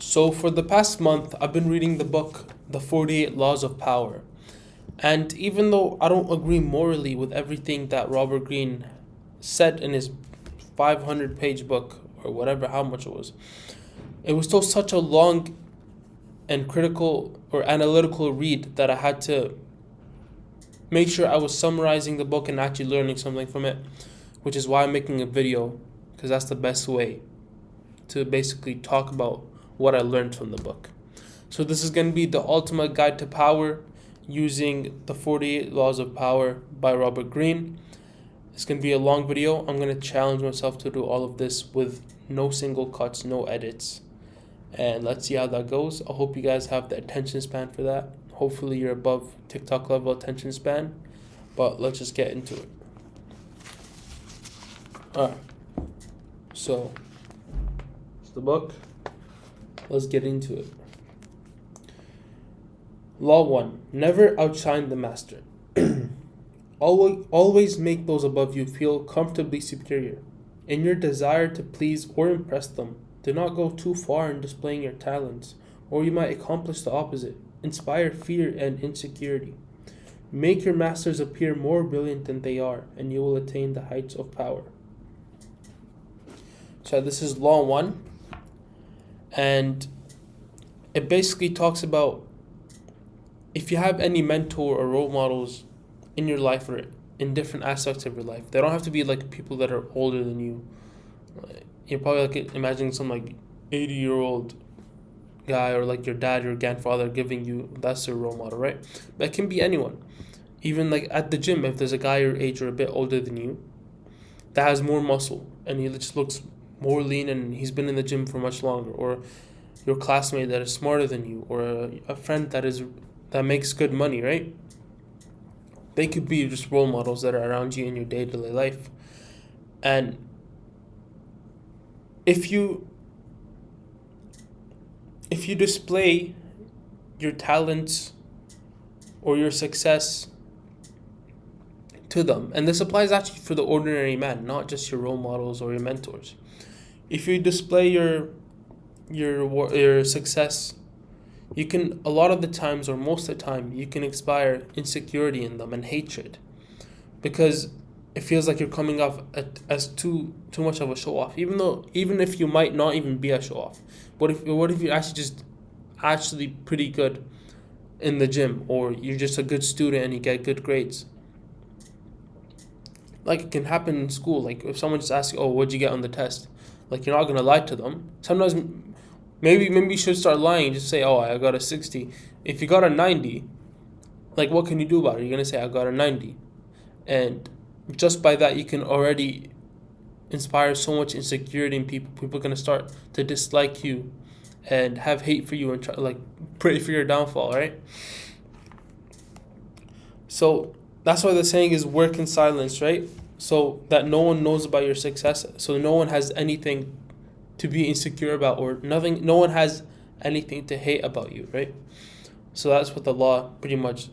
So, for the past month, I've been reading the book, The 48 Laws of Power. And even though I don't agree morally with everything that Robert Greene said in his 500-page book, or whatever, how much it was still such a long and critical or analytical read that I had to make sure I was summarizing the book and actually learning something from it, which is why I'm making a video, because that's the best way to basically talk about what I learned from the book. So this is going to be the ultimate guide to power using the 48 Laws of Power by Robert Greene. It's going to be a long video. I'm going to challenge myself to do all of this with no single cuts, no edits. And let's see how that goes. I hope you guys have the attention span for that. Hopefully you're above TikTok level attention span. But let's just get into it. Alright. So, it's the book. Let's get into it. Law 1. Never outshine the master. Always make those above you feel comfortably superior. In your desire to please or impress them, do not go too far in displaying your talents, or you might accomplish the opposite, inspire fear and insecurity. Make your masters appear more brilliant than they are, and you will attain the heights of power. So this is Law 1, and it basically talks about if you have any mentor or role models in your life or in different aspects of your life. They don't have to be like people that are older than you. You're probably like imagining some like 80-year-old guy or like your dad, your grandfather giving you, that's your role model, right? But it can be anyone. Even like at the gym, if there's a guy your age or a bit older than you that has more muscle and he just looks more lean and he's been in the gym for much longer, or your classmate that is smarter than you, or a friend that makes good money, right? They could be just role models that are around you in your day-to-day life. And if you display your talents or your success to them, and this applies actually for the ordinary man, not just your role models or your mentors. If you display your success, you can, a lot of the times or most of the time, you can inspire insecurity in them and hatred, because it feels like you're coming off as too much of a show off, even if you might not even be a show off. What if you're actually pretty good in the gym, or you're just a good student and you get good grades? Like, it can happen in school. Like, if someone just asks you, "Oh, what'd you get on the test?" Like, you're not gonna lie to them. Sometimes maybe you should start lying. Just say, "Oh, I got a 60." If you got a 90, like, what can you do about it? You're gonna say, "I got a 90," and just by that, you can already inspire so much insecurity in people. People are gonna start to dislike you and have hate for you and try, like, pray for your downfall, right? So that's why the saying is work in silence, right? So that no one knows about your success. So no one has anything to be insecure about, or nothing. No one has anything to hate about you, right? So that's what the law pretty much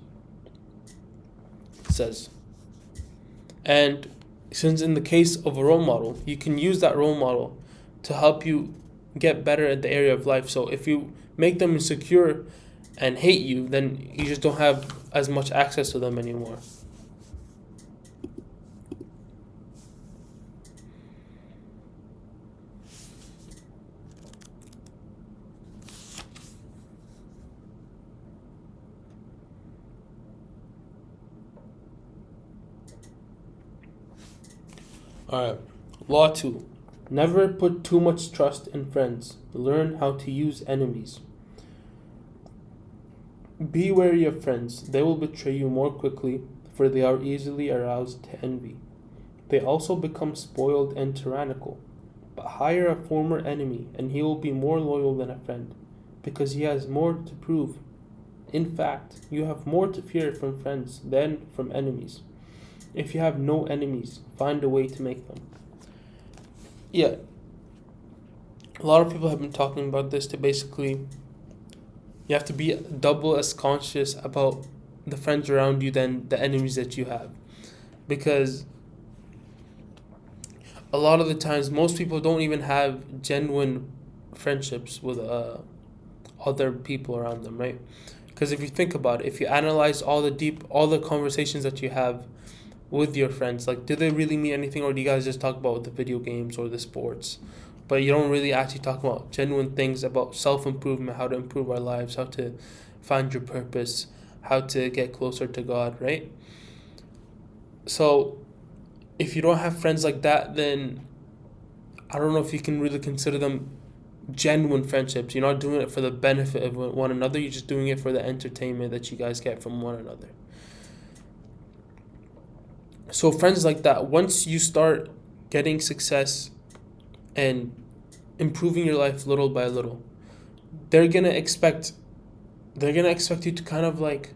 says. And since in the case of a role model, you can use that role model to help you get better at the area of life. So if you make them insecure and hate you, then you just don't have as much access to them anymore. Alright, Law 2. Never put too much trust in friends. Learn how to use enemies. Be wary of friends. They will betray you more quickly, for they are easily aroused to envy. They also become spoiled and tyrannical. But hire a former enemy, and he will be more loyal than a friend, because he has more to prove. In fact, you have more to fear from friends than from enemies. If you have no enemies, find a way to make them. Yeah, a lot of people have been talking about this, to basically, you have to be double as conscious about the friends around you than the enemies that you have. Because a lot of the times, most people don't even have genuine friendships with other people around them, right? Because if you think about it, if you analyze all the conversations that you have with your friends, like, do they really mean anything, or do you guys just talk about the video games or the sports? But you don't really actually talk about genuine things about self improvement, how to improve our lives, how to find your purpose, how to get closer to God, right? So if you don't have friends like that, then I don't know if you can really consider them genuine friendships. You're not doing it for the benefit of one another, you're just doing it for the entertainment that you guys get from one another. So friends like that, once you start getting success and improving your life little by little, they're gonna expect you to kind of like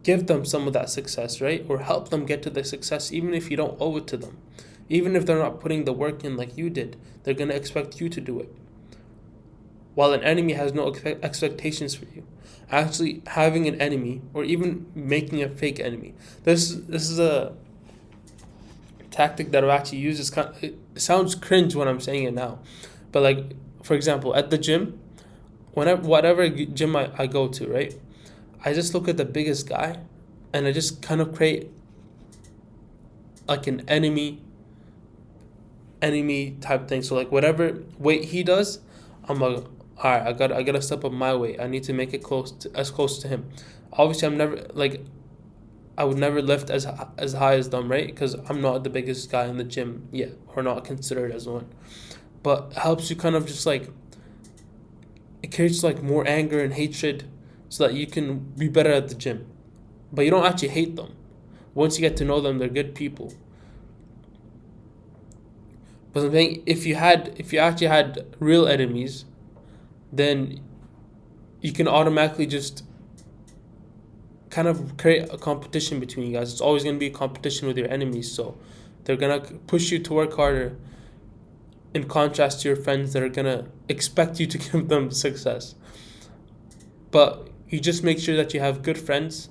give them some of that success, right? Or help them get to the success, even if you don't owe it to them. Even if they're not putting the work in like you did, they're gonna expect you to do it. While an enemy has no expectations for you. Actually having an enemy, or even making a fake enemy. This is a tactic that I've actually used. It sounds cringe when I'm saying it now, but like, for example, at the gym, whatever gym I go to, right? I just look at the biggest guy, and I just kind of create like an enemy type thing. So like whatever weight he does, I'm like, all right, I gotta step up my weight. I need to make it as close to him. Obviously, I would never lift as high as them, right? Because I'm not the biggest guy in the gym yet, or not considered as one. But it helps you kind of just like, it creates like more anger and hatred, so that you can be better at the gym. But you don't actually hate them. Once you get to know them, they're good people. But I'm saying, if you actually had real enemies, then you can automatically just kind of create a competition between you guys. It's always going to be a competition with your enemies, so they're going to push you to work harder, in contrast to your friends that are going to expect you to give them success. But you just make sure that you have good friends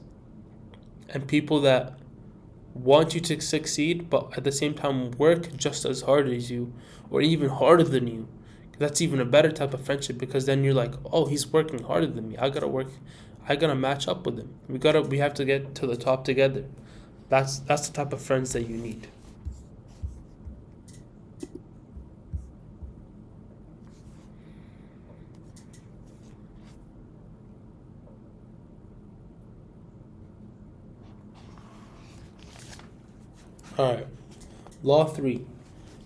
and people that want you to succeed, but at the same time work just as hard as you, or even harder than you. That's even a better type of friendship, because then you're like, oh, he's working harder than me. I gotta match up with him. We have to get to the top together. That's the type of friends that you need. Alright. Law 3.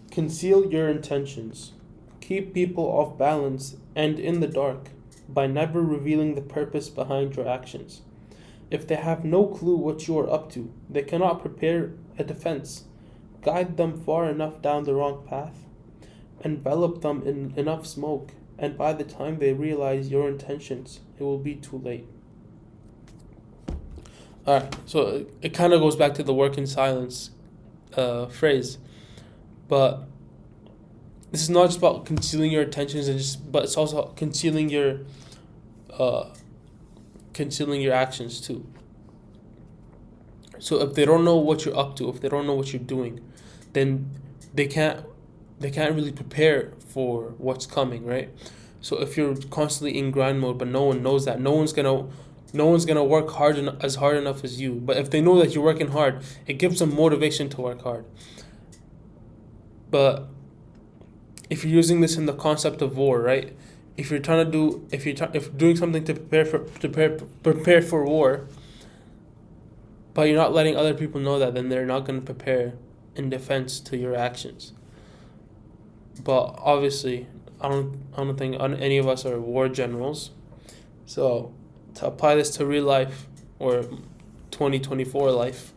Conceal your intentions. Keep people off balance and in the dark by never revealing the purpose behind your actions. If they have no clue what you are up to, they cannot prepare a defense. Guide them far enough down the wrong path. Envelop them in enough smoke, and by the time they realize your intentions, it will be too late. Alright, so it kind of goes back to the work in silence phrase, but this is not just about concealing your intentions, but it's also concealing your actions too. So if they don't know what you're up to, if they don't know what you're doing, then they can't really prepare for what's coming, right? So if you're constantly in grind mode, but no one knows that, no one's gonna work hard enough as you. But if they know that you're working hard, it gives them motivation to work hard. But if you're using this in the concept of war, right? If doing something to prepare for war, but you're not letting other people know that, then they're not going to prepare in defense to your actions. But obviously, I don't think any of us are war generals. So to apply this to real life, or 2024 life,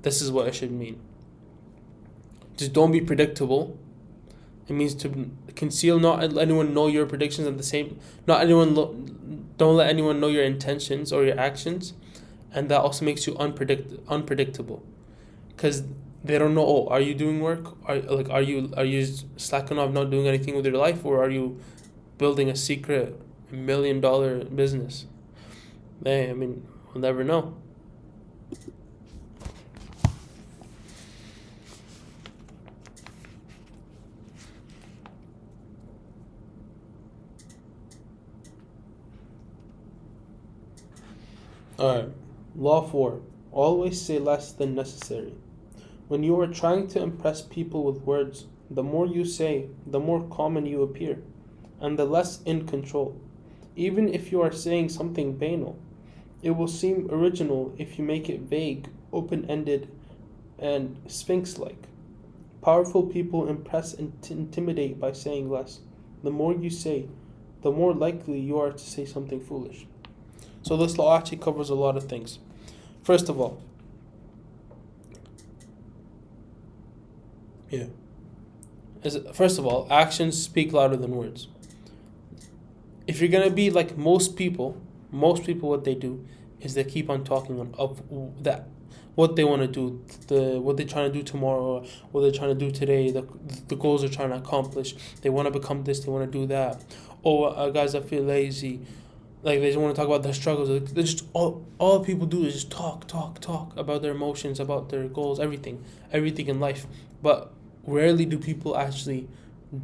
this is what it should mean. Just don't be predictable. It means to conceal, not let anyone know your predictions, at the same, don't let anyone know your intentions or your actions, and that also makes you unpredictable, because they don't know. Oh, are you doing work? Are you slacking off, not doing anything with your life, or are you building a secret $1 million business? Hey, I mean, we'll never know. Alright. Law 4. Always say less than necessary. When you are trying to impress people with words, the more you say, the more common you appear, and the less in control. Even if you are saying something banal, it will seem original if you make it vague, open ended, and sphinx like. Powerful people impress and intimidate by saying less. The more you say, the more likely you are to say something foolish. So, this law actually covers a lot of things. First of all, yeah. First of all, actions speak louder than words. If you're gonna be like most people what they do is they keep on talking of that what they want to do, what they're trying to do tomorrow, what they're trying to do today, the goals they're trying to accomplish. They want to become this, they want to do that. Or guys that feel lazy, like they just want to talk about their struggles. They just all people do is just talk about their emotions, about their goals, everything in life. But rarely do people actually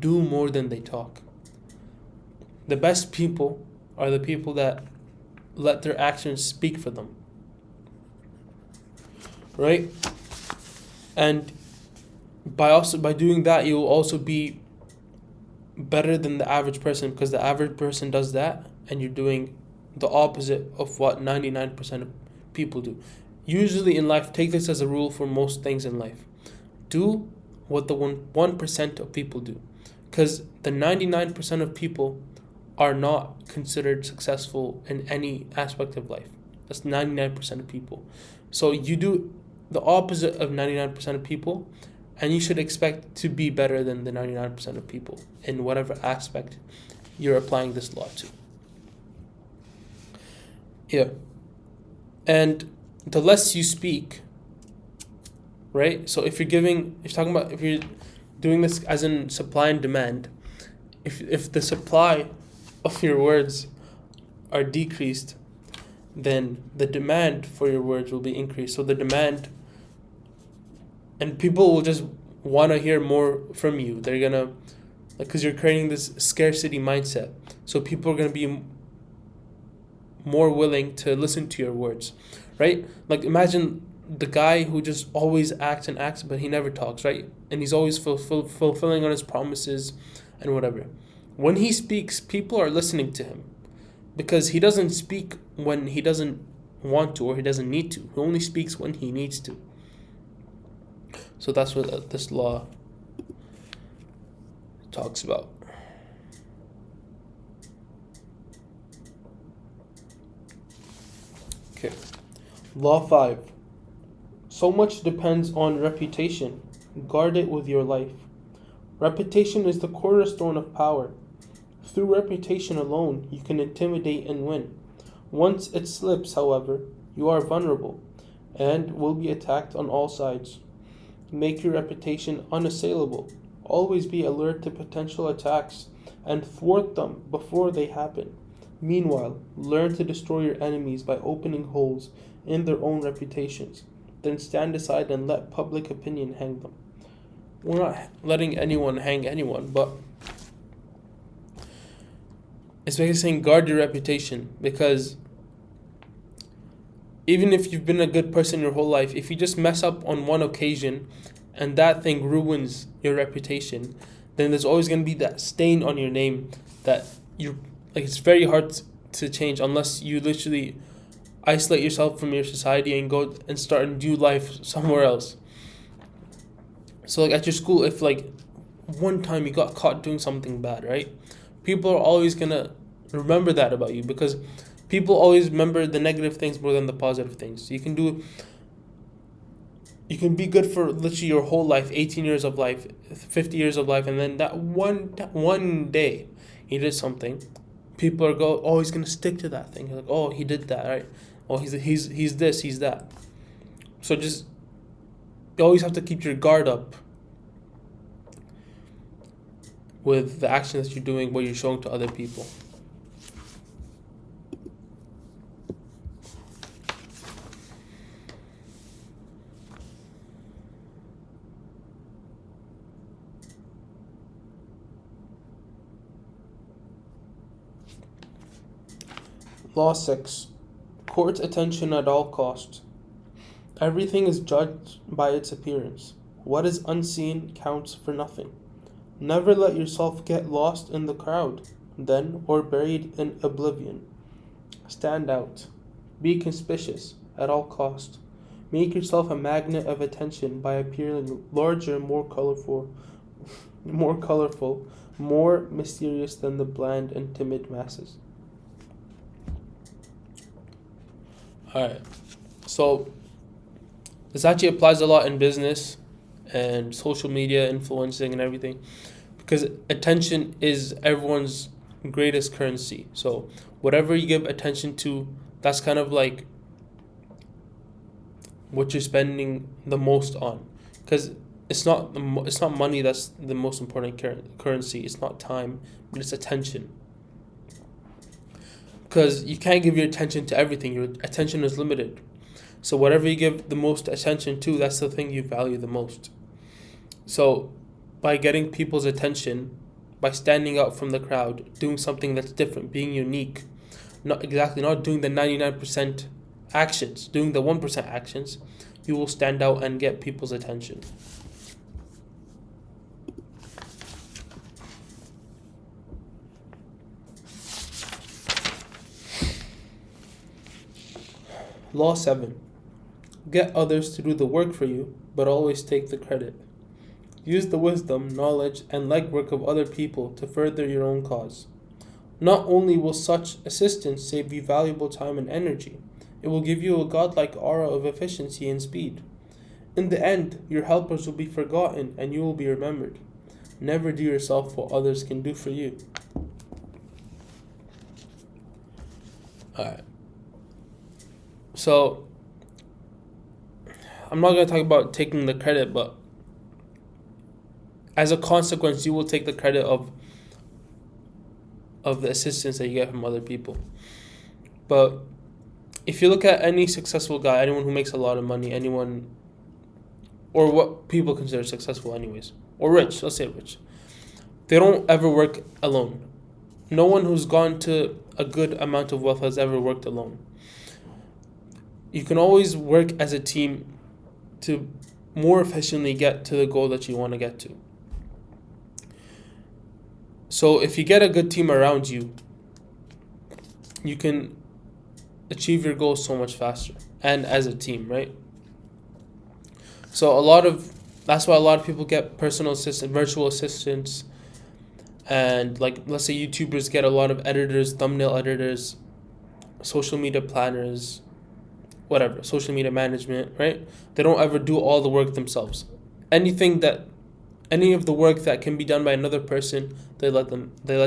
do more than they talk. The best people are the people that let their actions speak for them, right? And by doing that, you will also be better than the average person, because the average person does that, and you're doing the opposite of what 99% of people do. Usually in life, take this as a rule for most things in life. Do what the 1% of people do, because the 99% of people are not considered successful in any aspect of life. That's 99% of people. So you do the opposite of 99% of people, and you should expect to be better than the 99% of people in whatever aspect you're applying this law to. Yeah. And the less you speak, right? So if you're doing this as in supply and demand, if the supply of your words are decreased, then the demand for your words will be increased. So the demand, and people will just want to hear more from you. They're gonna, like, because you're creating this scarcity mindset. So people are gonna be more willing to listen to your words, right? Like imagine the guy who just always acts and acts, but he never talks, right? And he's always fulfilling on his promises and whatever. When he speaks, people are listening to him, because he doesn't speak when he doesn't want to or he doesn't need to. He only speaks when he needs to. So that's what this law talks about. Okay. Law 5. So much depends on reputation. Guard it with your life. Reputation is the cornerstone of power. Through reputation alone, you can intimidate and win. Once it slips, however, you are vulnerable and will be attacked on all sides. Make your reputation unassailable. Always be alert to potential attacks and thwart them before they happen. Meanwhile, learn to destroy your enemies by opening holes in their own reputations. Then stand aside and let public opinion hang them. We're not letting anyone hang anyone, but it's basically saying guard your reputation, because even if you've been a good person your whole life, if you just mess up on one occasion and that thing ruins your reputation, then there's always going to be that stain on your name that you like. It's very hard to change unless you literally isolate yourself from your society and go and start a new life somewhere else. So like at your school, if like one time you got caught doing something bad, right? People are always gonna remember that about you, because people always remember the negative things more than the positive things. You can be good for literally your whole life, 18 years of life, 50 years of life, and then that one day he did something, people are always gonna stick to that thing. Like, oh, he did that, right? Oh, he's this, he's that. So just you always have to keep your guard up with the actions that you're doing, what you're showing to other people. Law 6. Court attention at all costs. Everything is judged by its appearance. What is unseen counts for nothing. Never let yourself get lost in the crowd, then, or buried in oblivion. Stand out. Be conspicuous at all cost. Make yourself a magnet of attention by appearing larger, more colorful, more mysterious than the bland and timid masses. Alright, so this actually applies a lot in business and social media influencing and everything, because attention is everyone's greatest currency. So whatever you give attention to, that's kind of like what you're spending the most on, because it's not money that's the most important currency. It's not time, but it's attention. Because you can't give your attention to everything. Your attention is limited. So whatever you give the most attention to, that's the thing you value the most. So by getting people's attention, by standing out from the crowd, doing something that's different, being unique, not doing the 99% actions, doing the 1% actions, you will stand out and get people's attention. Law 7. Get others to do the work for you, but always take the credit. Use the wisdom, knowledge, and legwork of other people to further your own cause. Not only will such assistance save you valuable time and energy, it will give you a godlike aura of efficiency and speed. In the end, your helpers will be forgotten and you will be remembered. Never do yourself what others can do for you. Alright. So, I'm not going to talk about taking the credit, but as a consequence, you will take the credit of the assistance that you get from other people. But if you look at any successful guy, anyone who makes a lot of money, anyone, or what people consider successful anyways, or rich, let's say rich, they don't ever work alone. No one who's gone to a good amount of wealth has ever worked alone. You can always work as a team to more efficiently get to the goal that you want to get to. So if you get a good team around you, you can achieve your goals so much faster, and as a team, right? So that's why a lot of people get personal assistants, virtual assistants, and like let's say YouTubers get a lot of editors, thumbnail editors, social media planners, whatever, social media management, right? They don't ever do all the work themselves. Any of the work that can be done by another person, they let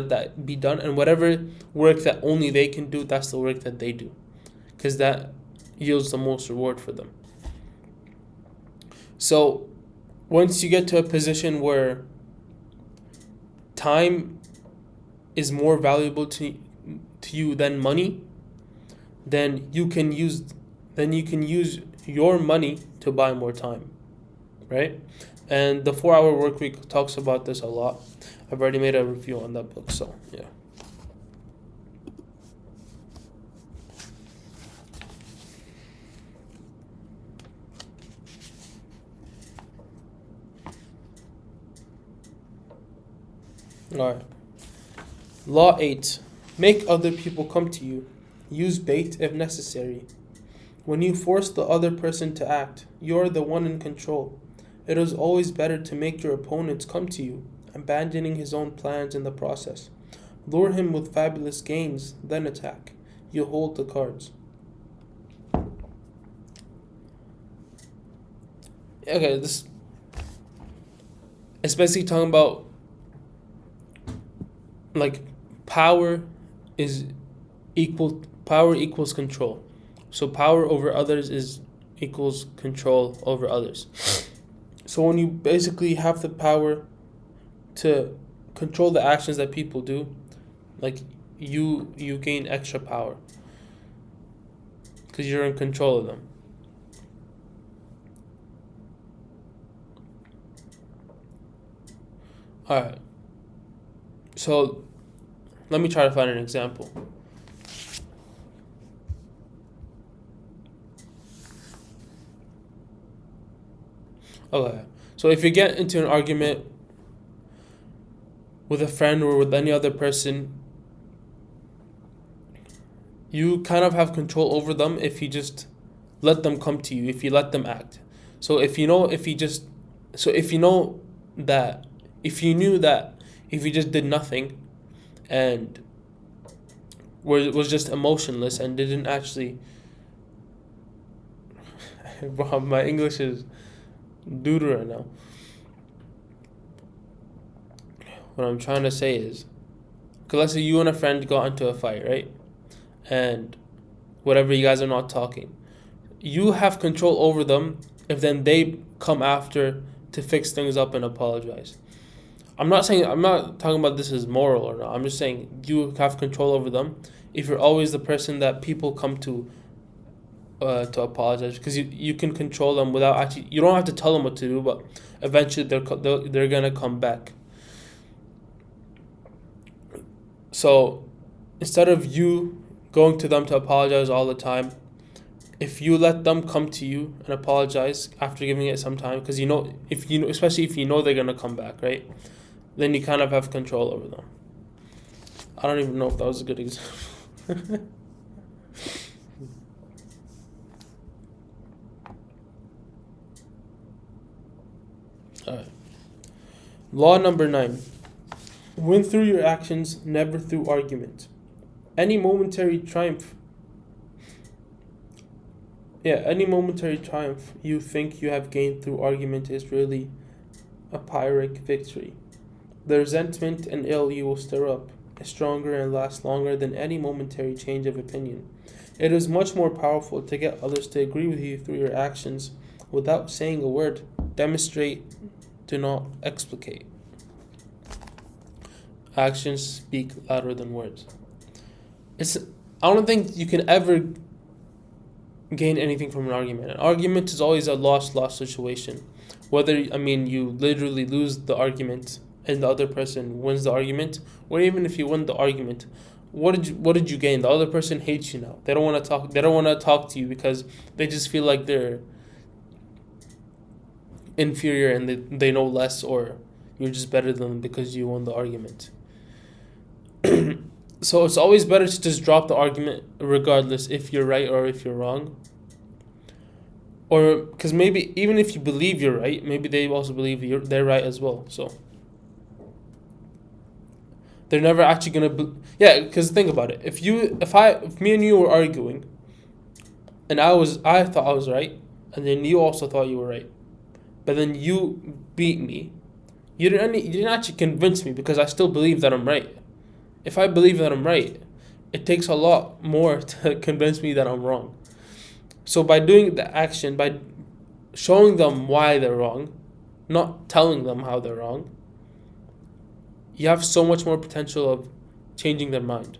that be done, and whatever work that only they can do, that's the work that they do, because that yields the most reward for them. So once you get to a position where time is more valuable to you than money, then you can use your money to buy more time, right? And the 4-Hour Workweek talks about this a lot. I've already made a review on that book, so yeah. Alright. Law 8. Make other people come to you. Use bait if necessary. When you force the other person to act, you're the one in control. It is always better to make your opponents come to you, abandoning his own plans in the process. Lure him with fabulous gains, then attack. You hold the cards. Okay, this it's basically talking about like power equals control. So power over others equals control over others. So when you basically have the power to control the actions that people do, like you gain extra power because you're in control of them. Alright. So let me try to find an example. Okay. So if you get into an argument with a friend or with any other person, you kind of have control over them if you just let them come to you, if you let them act. So if you know, if you just, so if you know that, if you knew that if you just did nothing and was just emotionless and didn't actually, bro, my English is doo right now. What I'm trying to say is, because let's say you and a friend got into a fight, right? And whatever, you guys are not talking. You have control over them if then they come after to fix things up and apologize. I'm not talking about this as moral or not. I'm just saying you have control over them if you're always the person that people come to apologize, because you can control them without actually, you don't have to tell them what to do, but eventually they're gonna come back. So instead of you going to them to apologize all the time, if you let them come to you and apologize after giving it some time, because especially if you know they're gonna come back, right? Then you kind of have control over them. I don't even know if that was a good example. Alright. Law number 9. Win through your actions, never through argument. Any momentary triumph you think you have gained through argument is really a Pyrrhic victory. The resentment and ill you will stir up is stronger and lasts longer than any momentary change of opinion. It is much more powerful to get others to agree with you through your actions without saying a word. Demonstrate, do not explicate. Actions speak louder than words. I don't think you can ever gain anything from an argument. An argument is always a lost situation. Whether, you literally lose the argument and the other person wins the argument, or even if you win the argument, what did you gain? The other person hates you now. They don't want to talk. They don't want to talk to you because they just feel like they're inferior and they know less, or you're just better than them because you won the argument. So it's always better to just drop the argument regardless if you're right or if you're wrong. Or because maybe even if you believe you're right, maybe they also believe they're right as well. So they're never actually gonna because think about it. If me and you were arguing, and I thought I was right, and then you also thought you were right, but then you beat me, you didn't actually convince me because I still believe that I'm right. If I believe that I'm right, it takes a lot more to convince me that I'm wrong. So by doing the action, by showing them why they're wrong, not telling them how they're wrong, you have so much more potential of changing their mind.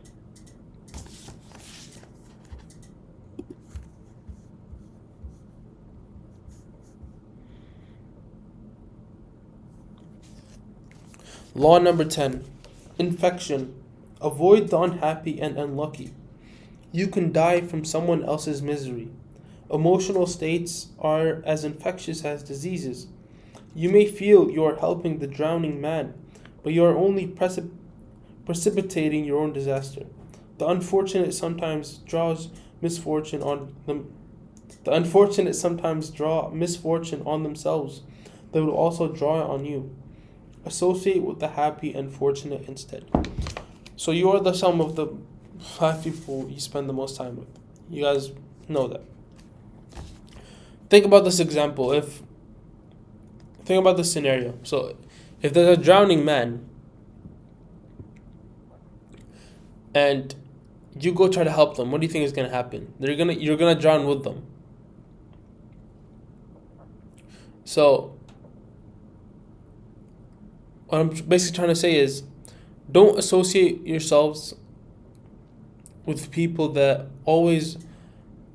Law number 10. Infection. Avoid the unhappy and unlucky. You can die from someone else's misery. Emotional states are as infectious as diseases. You may feel you are helping the drowning man, but you are only precipitating your own disaster. The unfortunate sometimes draw misfortune on themselves. They will also draw it on you. Associate with the happy and fortunate instead. So you are the sum of the 5 people you spend the most time with. You guys know that. Think about this example. Think about this scenario. So if there's a drowning man and you go try to help them, what do you think is gonna happen? You're gonna drown with them. So what I'm basically trying to say is, don't associate yourselves with people that always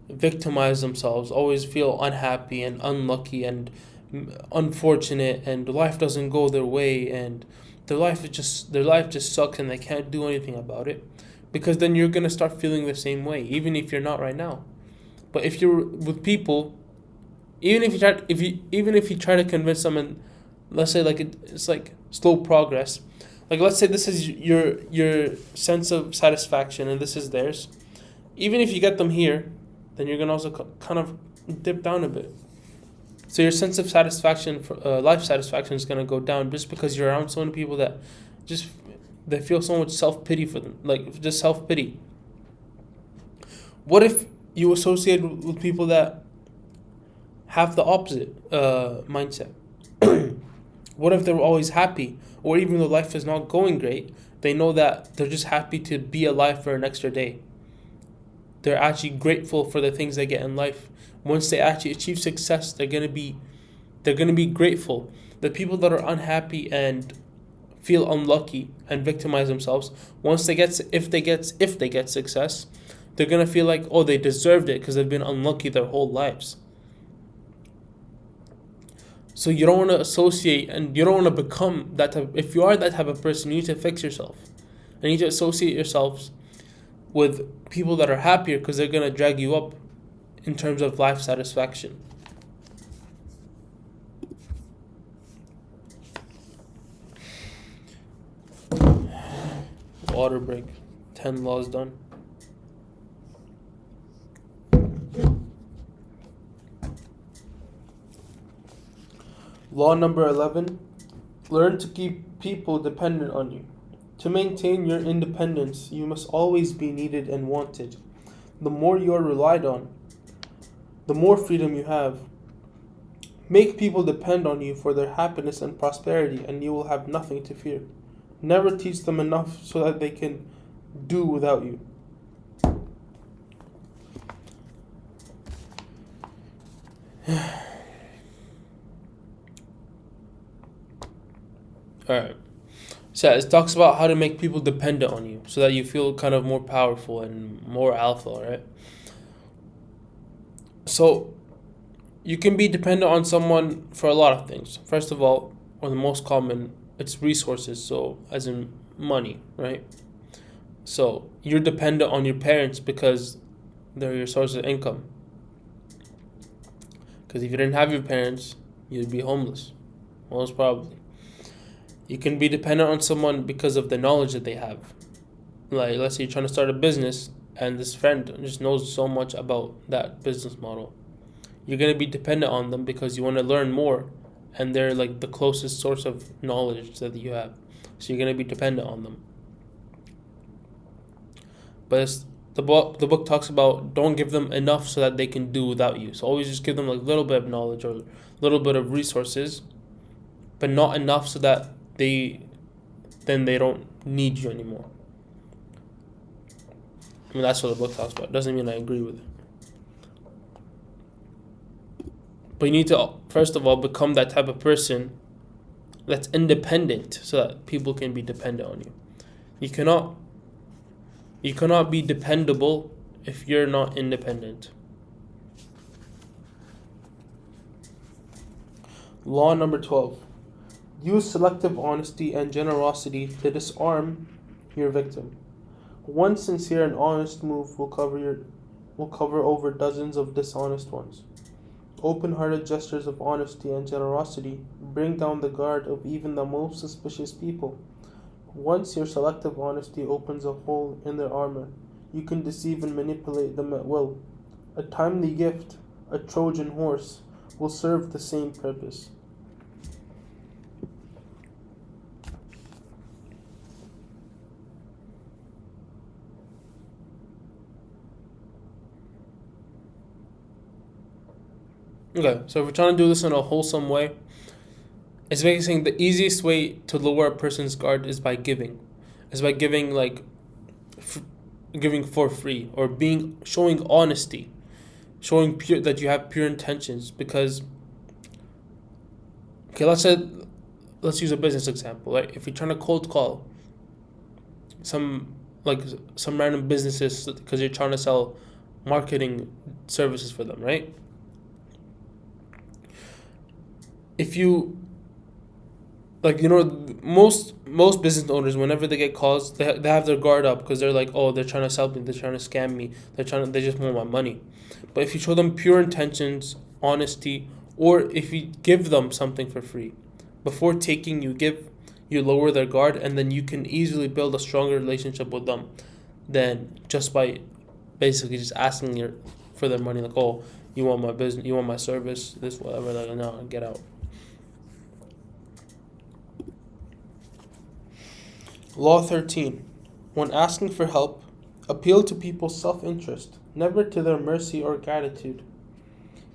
victimize themselves, always feel unhappy and unlucky and unfortunate, and life doesn't go their way, and their life just sucks and they can't do anything about it. Because then you're gonna start feeling the same way, even if you're not right now. But if you're with people Even if you try to convince someone, let's say like it's like slow progress. Like let's say this is your sense of satisfaction and this is theirs. Even if you get them here, then you're gonna also kind of dip down a bit. So your sense of satisfaction, for life satisfaction, is gonna go down just because you're around so many people that just they feel so much self pity for them, like just self pity. What if you associate with people that have the opposite mindset? What if they're always happy, or even though life is not going great, they know that they're just happy to be alive for an extra day. They're actually grateful for the things they get in life. Once they actually achieve success, they're gonna be grateful. The people that are unhappy and feel unlucky and victimize themselves, once they get if they get success, they're gonna feel like, oh, they deserved it because they've been unlucky their whole lives. So you don't want to associate and you don't want to become that type. If you are that type of person, you need to fix yourself. And you need to associate yourselves with people that are happier because they're gonna drag you up in terms of life satisfaction. Water break. 10 laws done. Law number 11. Learn to keep people dependent on you. To maintain your independence, you must always be needed and wanted. The more you are relied on, the more freedom you have. Make people depend on you for their happiness and prosperity, and you will have nothing to fear. Never teach them enough so that they can do without you. Alright. So it talks about how to make people dependent on you so that you feel kind of more powerful and more alpha, right? So you can be dependent on someone for a lot of things. First of all, or the most common, it's resources, so as in money, right? So you're dependent on your parents because they're your source of income. Because if you didn't have your parents, you'd be homeless, most probably. You can be dependent on someone because of the knowledge that they have. Like, let's say you're trying to start a business and this friend just knows so much about that business model. You're going to be dependent on them because you want to learn more and they're like the closest source of knowledge that you have. So you're going to be dependent on them. But the book talks about don't give them enough so that they can do without you. So always just give them like a little bit of knowledge or a little bit of resources, but not enough so that they don't need you anymore. I mean, that's what the book talks about. It doesn't mean I agree with it. But you need to, first of all, become that type of person that's independent so that people can be dependent on you. You cannot be dependable if you're not independent. Law number 12. Use selective honesty and generosity to disarm your victim. One sincere and honest move will cover over dozens of dishonest ones. Open-hearted gestures of honesty and generosity bring down the guard of even the most suspicious people. Once your selective honesty opens a hole in their armor, you can deceive and manipulate them at will. A timely gift, a Trojan horse, will serve the same purpose. Okay, so if we're trying to do this in a wholesome way, it's basically saying the easiest way to lower a person's guard is by giving. Is by giving giving for free or showing honesty, showing that you have pure intentions. Because okay, let's use a business example, right? If you're trying to cold call some random businesses because you're trying to sell marketing services for them, right? If you most business owners, whenever they get calls, they have their guard up because they're like, oh, they're trying to sell me, they're trying to scam me, they just want my money. But if you show them pure intentions honesty, or if you give them something for free. Before taking, you lower their guard, and then you can easily build a stronger relationship with them than just by basically just asking for their money. Like, oh, you want my business, you want my service, this, whatever. Like, no, get out. Law 13. When asking for help, appeal to people's self-interest, never to their mercy or gratitude.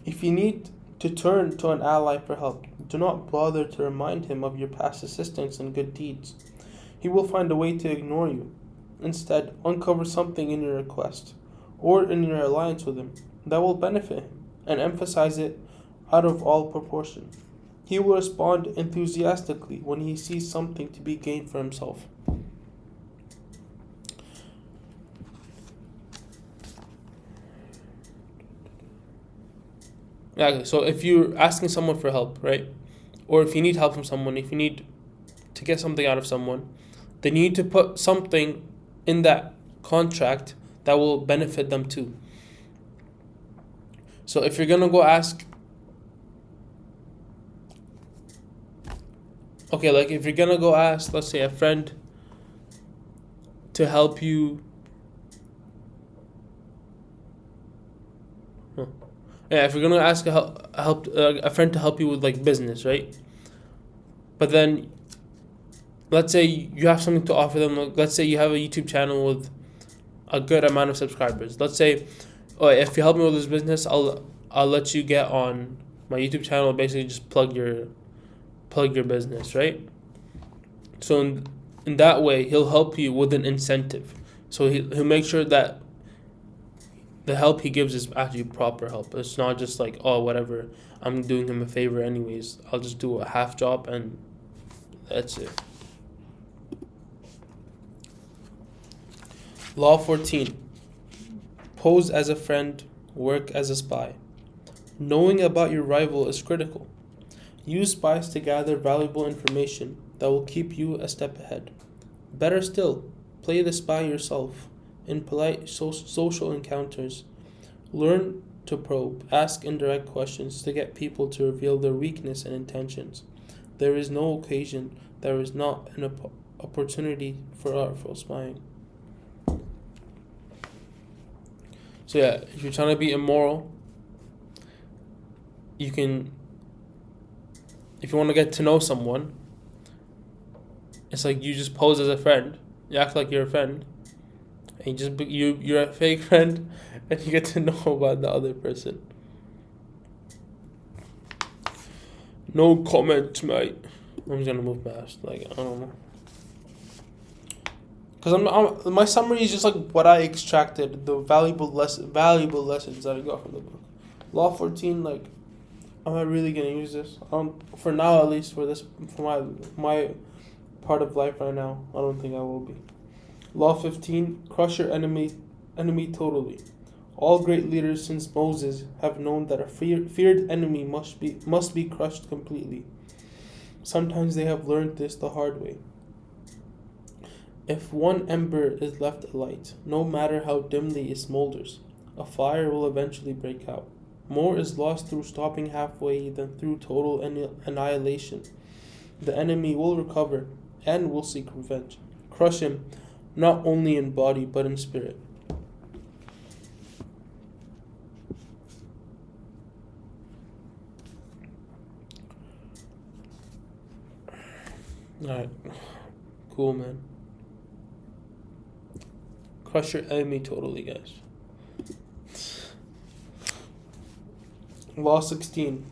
If you need to turn to an ally for help, do not bother to remind him of your past assistance and good deeds. He will find a way to ignore you. Instead, uncover something in your request or in your alliance with him that will benefit him, and emphasize it out of all proportion. He will respond enthusiastically when he sees something to be gained for himself. Okay, so if you're asking someone for help, right? Or if you need help from someone, if you need to get something out of someone, then you need to put something in that contract that will benefit them too. So if you're gonna go ask, okay, like if you're gonna go ask, let's say, a friend to help you. Yeah, if you're gonna ask a friend to help you with like business, right? But then, let's say you have something to offer them. Like, let's say you have a YouTube channel with a good amount of subscribers. Let's say, oh, if you help me with this business, I'll let you get on my YouTube channel. Basically, just plug your business, right? So in that way, he'll help you with an incentive. So he'll make sure that the help he gives is actually proper help. It's not just like, oh, whatever, I'm doing him a favor anyways. I'll just do a half job and that's it. Law 14. Pose as a friend, work as a spy. Knowing about your rival is critical. Use spies to gather valuable information that will keep you a step ahead. Better still, play the spy yourself. In polite social encounters, learn to probe, ask indirect questions to get people to reveal their weakness and intentions. There is no occasion, there is not an opportunity for artful spying. So yeah, if you're trying to be immoral, you can, if you want to get to know someone, it's like you just pose as a friend, you act like you're a friend, and you're a fake friend, and you get to know about the other person. No comment, mate. I'm just gonna move past. Like, I don't know, because my summary is just like what I extracted, the valuable lessons that I got from the book. Law 14, like, am I really gonna use this? For now at least, for my part of life right now, I don't think I will be. Law 15, crush your enemy totally. All great leaders since Moses have known that a feared enemy must be crushed completely. Sometimes they have learned this the hard way. If one ember is left alight, no matter how dimly it smolders, a fire will eventually break out. More is lost through stopping halfway than through total annihilation. The enemy will recover and will seek revenge. Crush him, not only in body but in spirit. Alright, cool, man. Crush your enemy totally, guys. Law 16.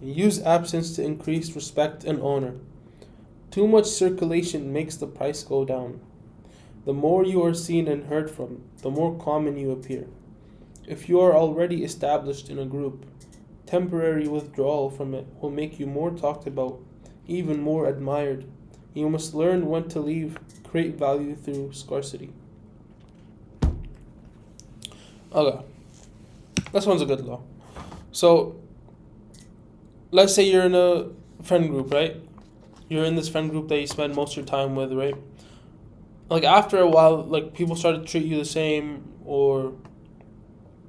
Use absence to increase respect and honor. Too much circulation makes the price go down. The more you are seen and heard from, the more common you appear. If you are already established in a group, temporary withdrawal from it will make you more talked about, even more admired. You must learn when to leave, create value through scarcity. Okay, this one's a good law. So, let's say you're in a friend group, right? You're in this friend group that you spend most of your time with, right? Like, after a while, like, people start to treat you the same, or,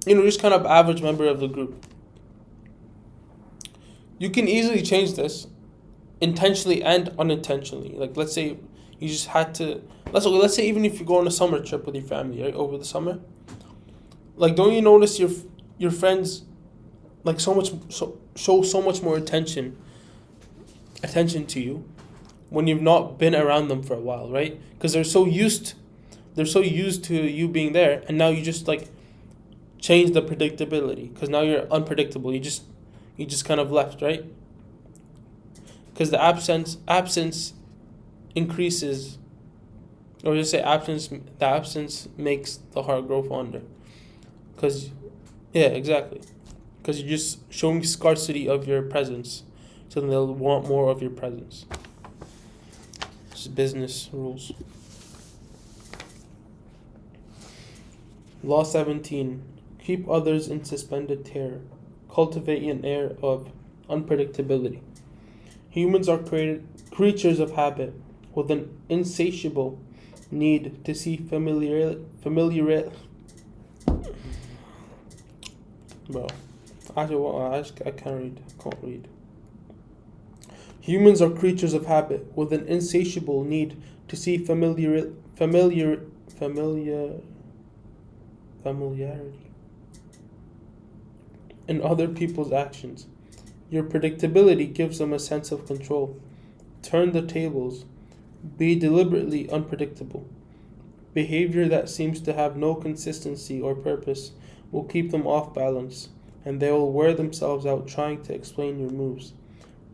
just kind of average member of the group. You can easily change this intentionally and unintentionally. Like let's say you just had to let's say even if you go on a summer trip with your family, right, over the summer, like don't you notice your friends like show so much more attention to you when you've not been around them for a while, right? Because they're so used to you being there, and now you just like change the predictability because now you're unpredictable. You just kind of left, right? Because the absence increases, or just say the absence makes the heart grow fonder. Because yeah, exactly. Because you're just showing scarcity of your presence, so then they'll want more of your presence. It's business rules. Law 17. Keep others in suspended terror. Cultivate an air of unpredictability. Humans are creatures of habit with an insatiable need to see familiar. Bro, I can't read. Humans are creatures of habit with an insatiable need to see familiarity in other people's actions. Your predictability gives them a sense of control. Turn the tables. Be deliberately unpredictable. Behavior that seems to have no consistency or purpose will keep them off balance, and they will wear themselves out trying to explain your moves.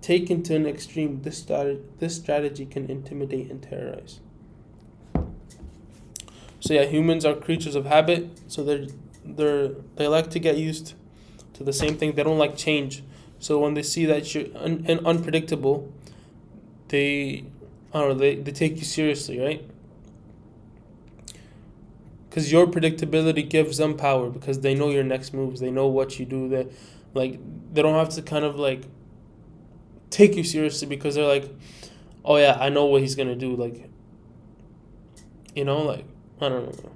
Taken to an extreme, this strategy can intimidate and terrorize. So yeah, humans are creatures of habit, so they like to get used to the same thing. They don't like change. So when they see that you're unpredictable, they take you seriously, right? Because your predictability gives them power because they know your next moves. They know what you do. They don't have to kind of like take you seriously because they're like, oh yeah, I know what he's gonna do. Like, like I don't know.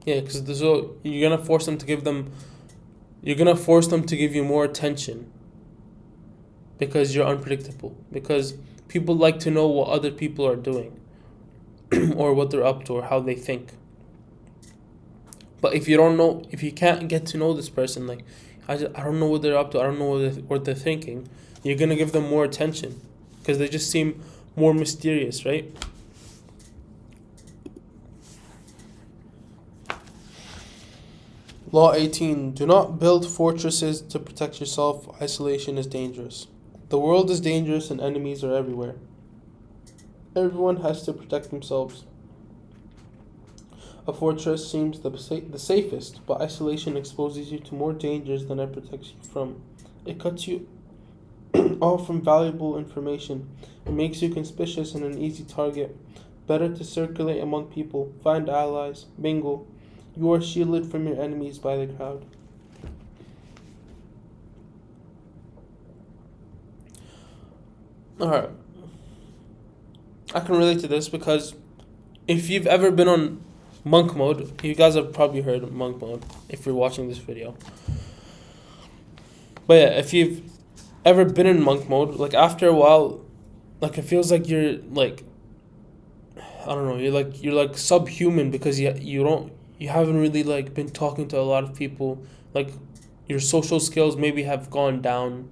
Yeah, because so you're gonna force them to give them. You're gonna force them to give you more attention. Because you're unpredictable. Because people like to know what other people are doing, or what they're up to, or how they think. But if you can't get to know this person, like I don't know what they're up to. I don't know what they're thinking. You're gonna give them more attention, because they just seem more mysterious, right? Law 18. Do not build fortresses to protect yourself. Isolation is dangerous. The world is dangerous and enemies are everywhere. Everyone has to protect themselves. A fortress seems the safest, but isolation exposes you to more dangers than it protects you from. It cuts you off from valuable information. It makes you conspicuous and an easy target. Better to circulate among people, find allies, mingle. You are shielded from your enemies by the crowd. Alright. I can relate to this because if you've ever been on monk mode, you guys have probably heard of monk mode if you're watching this video. But yeah, if you've ever been in monk mode, like after a while, like it feels like you're like, I don't know, you're like subhuman because you haven't really like been talking to a lot of people. Like your social skills maybe have gone down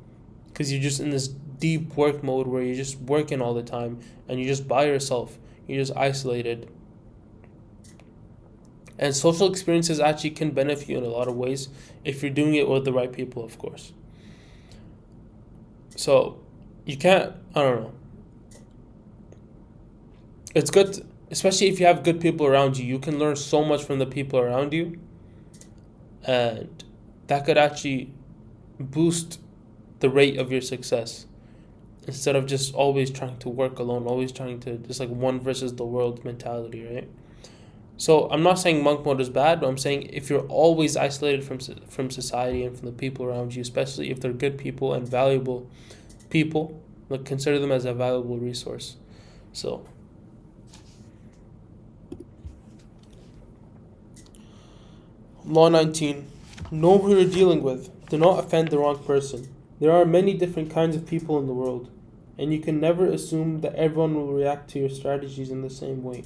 because you're just in this deep work mode where you're just working all the time and you're just by yourself. You're just isolated. And social experiences actually can benefit you in a lot of ways if you're doing it with the right people, of course. So you can't, I don't know. It's good, especially if you have good people around you. You can learn so much from the people around you. And that could actually boost the rate of your success. Instead of just always trying to work alone, always trying to just like one versus the world mentality, right? So I'm not saying monk mode is bad, but I'm saying if you're always isolated from society and from the people around you, especially if they're good people and valuable people, like consider them as a valuable resource. So Law 19. Know who you're dealing with. Do not offend the wrong person. There are many different kinds of people in the world, and you can never assume that everyone will react to your strategies in the same way.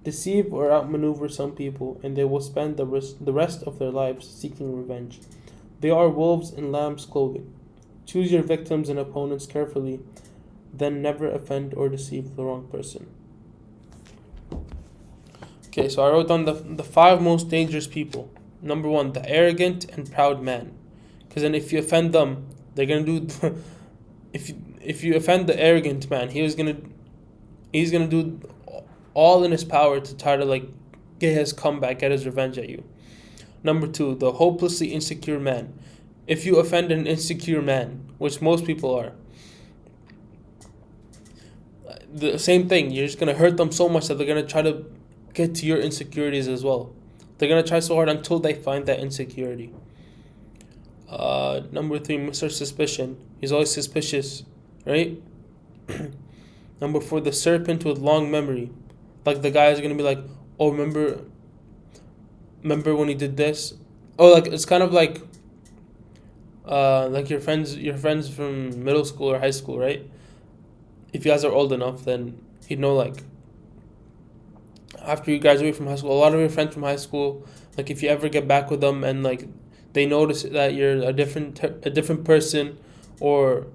Deceive or outmaneuver some people, and they will spend the rest of their lives seeking revenge. They are wolves in lamb's clothing. Choose your victims and opponents carefully, then never offend or deceive the wrong person. Okay, so I wrote down the five most dangerous people. Number one, the arrogant and proud man. Because then if you offend them, they're gonna do. If you offend the arrogant man, he's gonna do all in his power to try to like get his comeback, get his revenge at you. Number two, the hopelessly insecure man. If you offend an insecure man, which most people are, the same thing. You're just gonna hurt them so much that they're gonna try to get to your insecurities as well. They're gonna try so hard until they find that insecurity. Number three, Mr. Suspicion. He's always suspicious, right? Number four, the serpent with long memory. Like the guy is gonna be like, oh, remember when he did this? Oh, like it's kind of like your friends from middle school or high school, right? If you guys are old enough, then you know like after you graduate from high school, a lot of your friends from high school, like if you ever get back with them and like they notice that you're a different person, or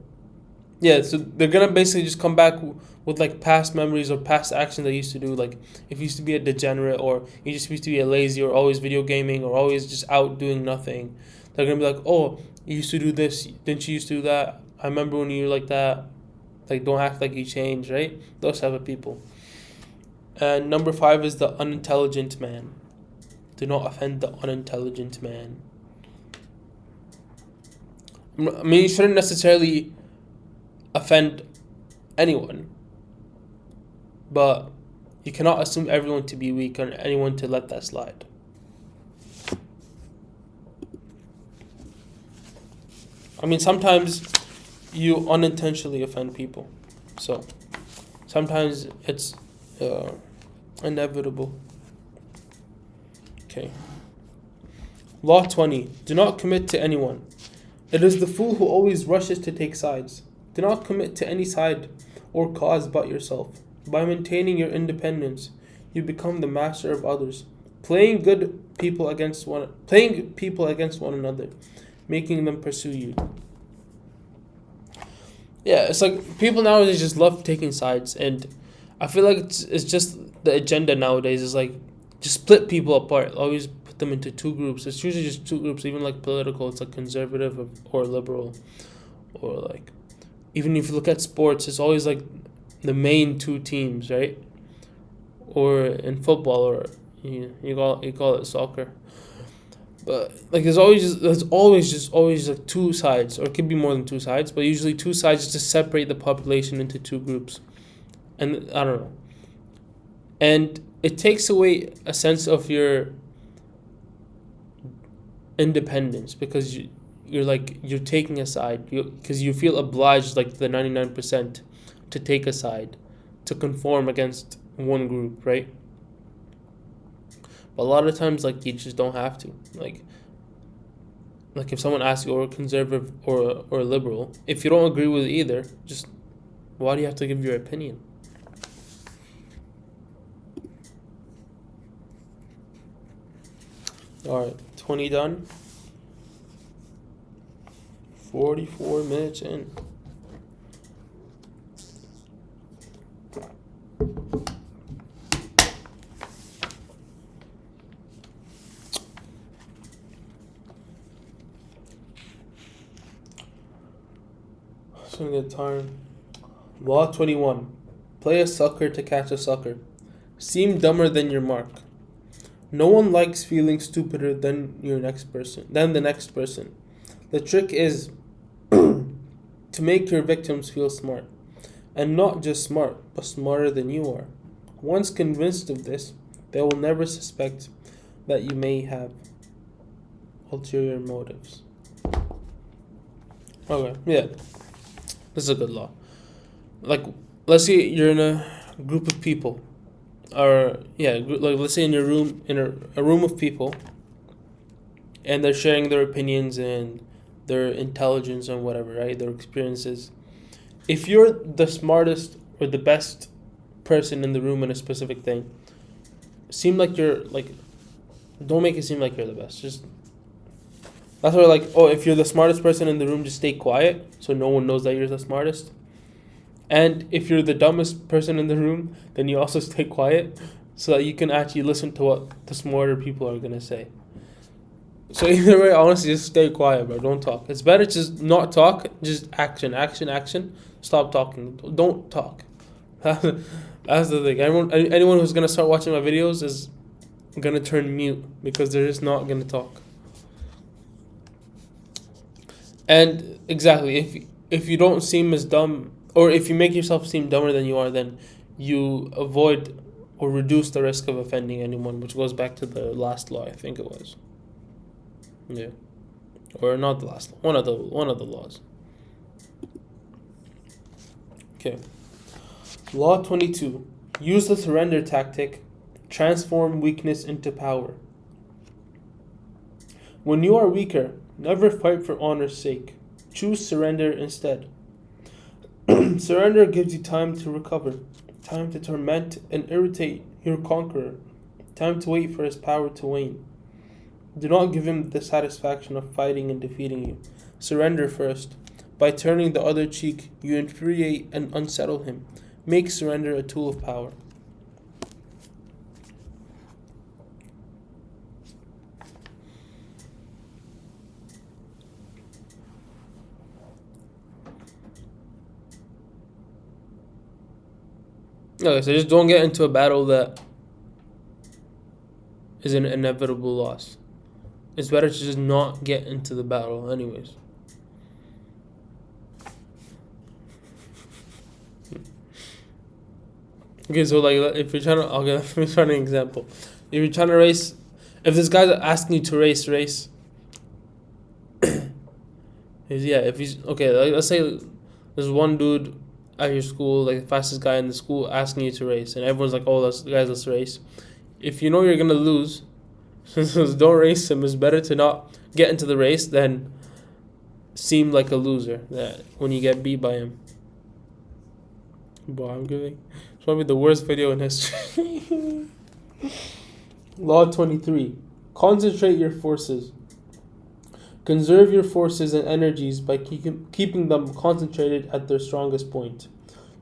yeah, so they're gonna basically just come back with like past memories or past actions they used to do. Like if you used to be a degenerate, or you just used to be a lazy, or always video gaming, or always just out doing nothing, they're gonna be like, oh, you used to do this, didn't you used to do that? I remember when you were like that. Like, don't act like you changed, right? Those type of people. And number five is the unintelligent man. Do not offend the unintelligent man. I mean, you shouldn't necessarily offend anyone, but you cannot assume everyone to be weak or anyone to let that slide. I mean, sometimes you unintentionally offend people, so sometimes it's inevitable. Okay. Law 20. Do not commit to anyone. It is the fool who always rushes to take sides. Do not commit to any side or cause but yourself. By maintaining your independence, you become the master of others, playing people against one another, making them pursue you. Yeah, it's like people nowadays just love taking sides, and I feel like it's just the agenda nowadays is like just split people apart. Always put them into two groups. It's usually just two groups, even like political. It's like conservative or liberal, or like even if you look at sports, it's always like the main two teams, right? Or in football, or you call it soccer. But like there's always like two sides, or it could be more than two sides, but usually two sides to separate the population into two groups. And I don't know. And it takes away a sense of your independence, because you're taking a side, because you feel obliged, like the 99%, to take a side, to conform against one group, right? But a lot of times, like, you just don't have to. Like if someone asks you, or conservative or liberal, if you don't agree with either, just why do you have to give your opinion? All right, 20 done. 44 minutes in. It's gonna get tired. Law 21. Play a sucker to catch a sucker. Seem dumber than your mark. No one likes feeling stupider than the next person. The trick is to make your victims feel smart. And not just smart, but smarter than you are. Once convinced of this, they will never suspect that you may have ulterior motives. Okay, yeah. This is a good law. Like, let's say you're in a group of people, or like let's say in your room, in a room of people, and they're sharing their opinions and their intelligence and whatever, right? Their experiences. If you're the smartest or the best person in the room in a specific thing, seem like you're like, don't make it seem like you're the best. Just that's why, like, oh, if you're the smartest person in the room, just stay quiet so no one knows that you're the smartest. And if you're the dumbest person in the room, then you also stay quiet so that you can actually listen to what the smarter people are gonna say. So either way, honestly, just stay quiet, bro. Don't talk. It's better to just not talk. Just action, action, action. Stop talking. Don't talk. That's the thing. Anyone who's gonna start watching my videos is gonna turn mute because they're just not gonna talk. And exactly, if you don't seem as dumb, or if you make yourself seem dumber than you are, then you avoid or reduce the risk of offending anyone, which goes back to the last law, I think it was. Yeah, or not the last law. One of the laws. Okay. Law 22. Use the surrender tactic. Transform weakness into power. When you are weaker, never fight for honor's sake. Choose surrender instead. Surrender gives you time to recover, time to torment and irritate your conqueror, time to wait for his power to wane. Do not give him the satisfaction of fighting and defeating you. Surrender first. By turning the other cheek, you infuriate and unsettle him. Make surrender a tool of power. Okay, so just don't get into a battle that is an inevitable loss. It's better to just not get into the battle anyways. Okay, so like if you're trying to, okay, let me try an example. If you're trying to race, if this guy's asking you to race, if he's, okay, like, let's say there's one dude at your school, like the fastest guy in the school, asking you to race, and everyone's like, oh, let's race. If you know you're gonna lose, don't race him. It's better to not get into the race than seem like a loser that when you get beat by him. Boy, I'm giving. It's probably the worst video in history. Law 23. Concentrate your forces. Conserve your forces and energies by keeping them concentrated at their strongest point.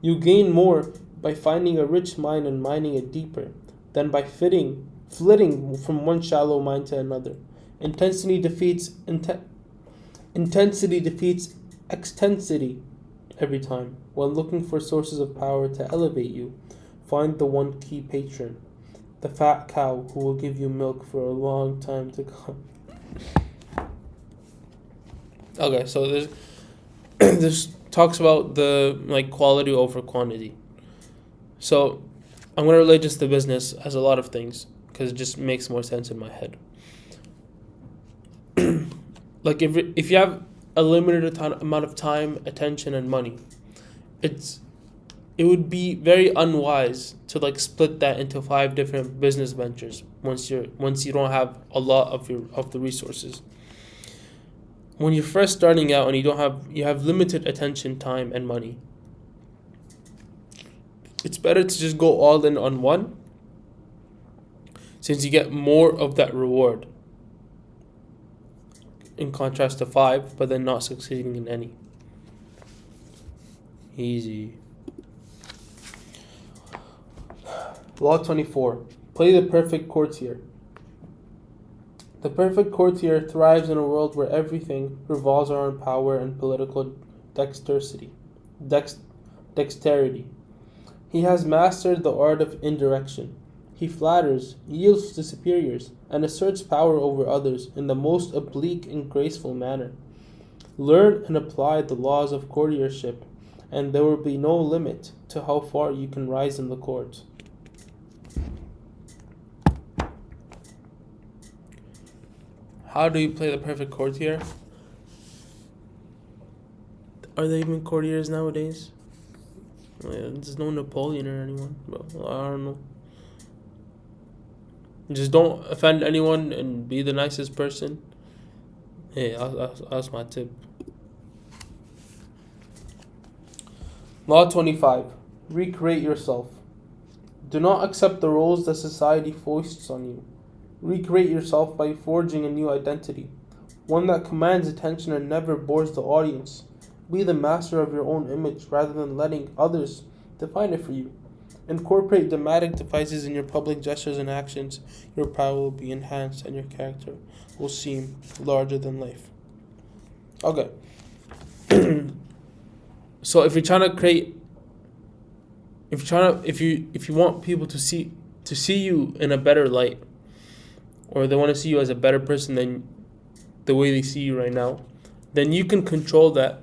You gain more by finding a rich mine and mining it deeper than by flitting from one shallow mine to another. Intensity defeats extensity every time. When looking for sources of power to elevate you, find the one key patron, the fat cow who will give you milk for a long time to come. Okay, so this talks about the like quality over quantity. So I'm gonna relate this to business as a lot of things because it just makes more sense in my head. Like if you have a limited amount of time, attention, and money, it would be very unwise to like split that into 5 different business ventures once you don't have a lot of the resources. When you're first starting out and you have limited attention, time, and money, it's better to just go all in on one, since you get more of that reward in contrast to 5, but then not succeeding in any. Easy. Law 24. Play the perfect courtier. The perfect courtier thrives in a world where everything revolves around power and political dexterity. He has mastered the art of indirection. He flatters, yields to superiors, and asserts power over others in the most oblique and graceful manner. Learn and apply the laws of courtiership, and there will be no limit to how far you can rise in the court. How do you play the perfect courtier? Are there even courtiers nowadays? There's no Napoleon or anyone. Well, I don't know. Just don't offend anyone and be the nicest person. Yeah, that's my tip. Law 25. Recreate yourself. Do not accept the roles that society foists on you. Recreate yourself by forging a new identity, one that commands attention and never bores the audience. Be the master of your own image rather than letting others define it for you. Incorporate dramatic devices in your public gestures and actions. Your power will be enhanced and your character will seem larger than life. Okay. So if you want people to see you in a better light, or they want to see you as a better person than the way they see you right now, then you can control that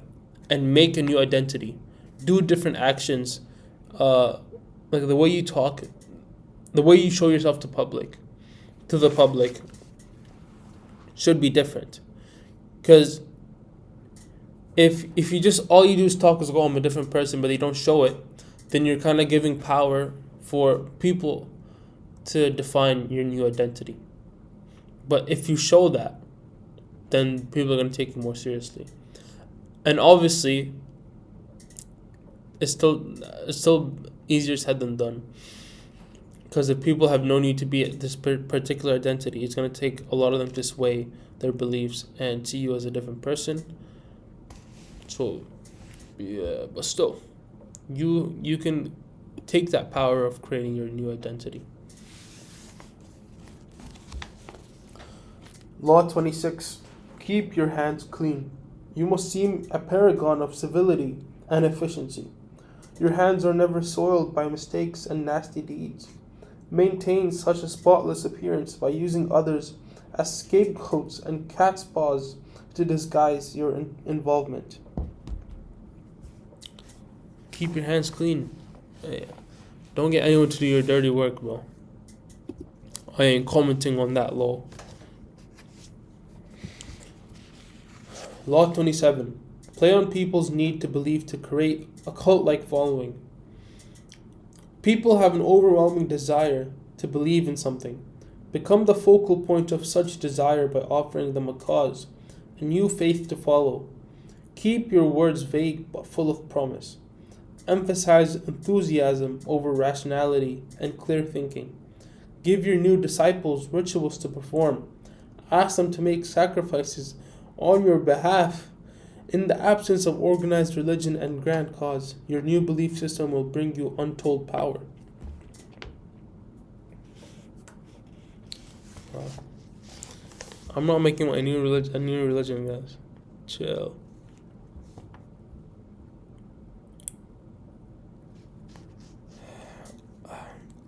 and make a new identity. Do different actions, like the way you talk, the way you show yourself to the public should be different. Because if you just all you do is talk is, oh, I'm a different person, but you don't show it, then you're kind of giving power for people to define your new identity. But if you show that, then people are going to take you more seriously. And obviously, it's still easier said than done. Because if people have known you to be this particular identity, it's going to take a lot of them to sway their beliefs and see you as a different person. So, yeah, but still, you can take that power of creating your new identity. Law 26. Keep your hands clean. You must seem a paragon of civility and efficiency. Your hands are never soiled by mistakes and nasty deeds. Maintain such a spotless appearance by using others as scapegoats and cat's paws to disguise your involvement. Keep your hands clean. Hey, don't get anyone to do your dirty work, bro. I ain't commenting on that law. Law 27. Play on people's need to believe to create a cult-like following. People have an overwhelming desire to believe in something. Become the focal point of such desire by offering them a cause, a new faith to follow. Keep your words vague but full of promise. Emphasize enthusiasm over rationality and clear thinking. Give your new disciples rituals to perform. Ask them to make sacrifices on your behalf. In the absence of organized religion and grand cause, your new belief system will bring you untold power. I'm not making a new religion, guys. Chill.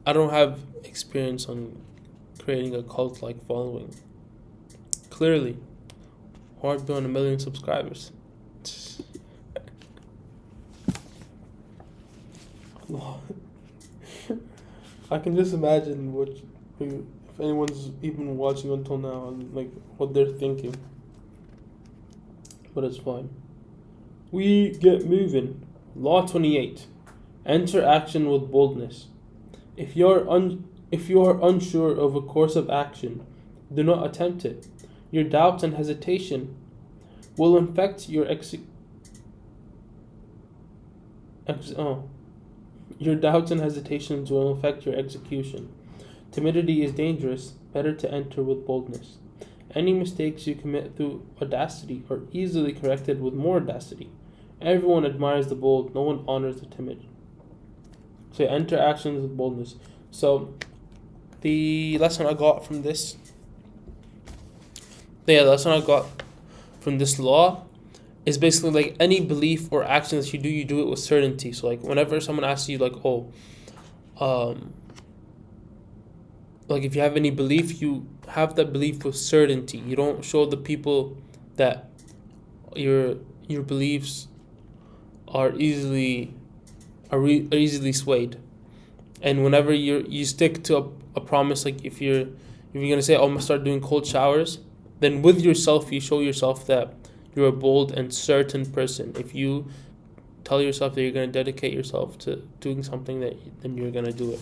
I don't have experience on creating a cult-like following. Clearly, hard to 1 million subscribers. I can just imagine if anyone's even watching until now and like what they're thinking. But it's fine. We get moving. Law 28. Enter action with boldness. If you are unsure of a course of action, do not attempt it. Your doubts and hesitation will infect your Your doubts and hesitations will affect your execution. Timidity is dangerous. Better to enter with boldness. Any mistakes you commit through audacity are easily corrected with more audacity. Everyone admires the bold. No one honors the timid. So enter actions with boldness. So the lesson I got from this. The lesson I got from this law is basically like any belief or action that you do it with certainty. So like whenever someone asks you like, like if you have any belief, you have that belief with certainty. You don't show the people that your beliefs are easily swayed. And whenever you stick to a promise, like if you're gonna say, oh, I'm gonna start doing cold showers, then with yourself you show yourself that you're a bold and certain person. If you tell yourself that you're gonna dedicate yourself to doing something, then you're gonna do it.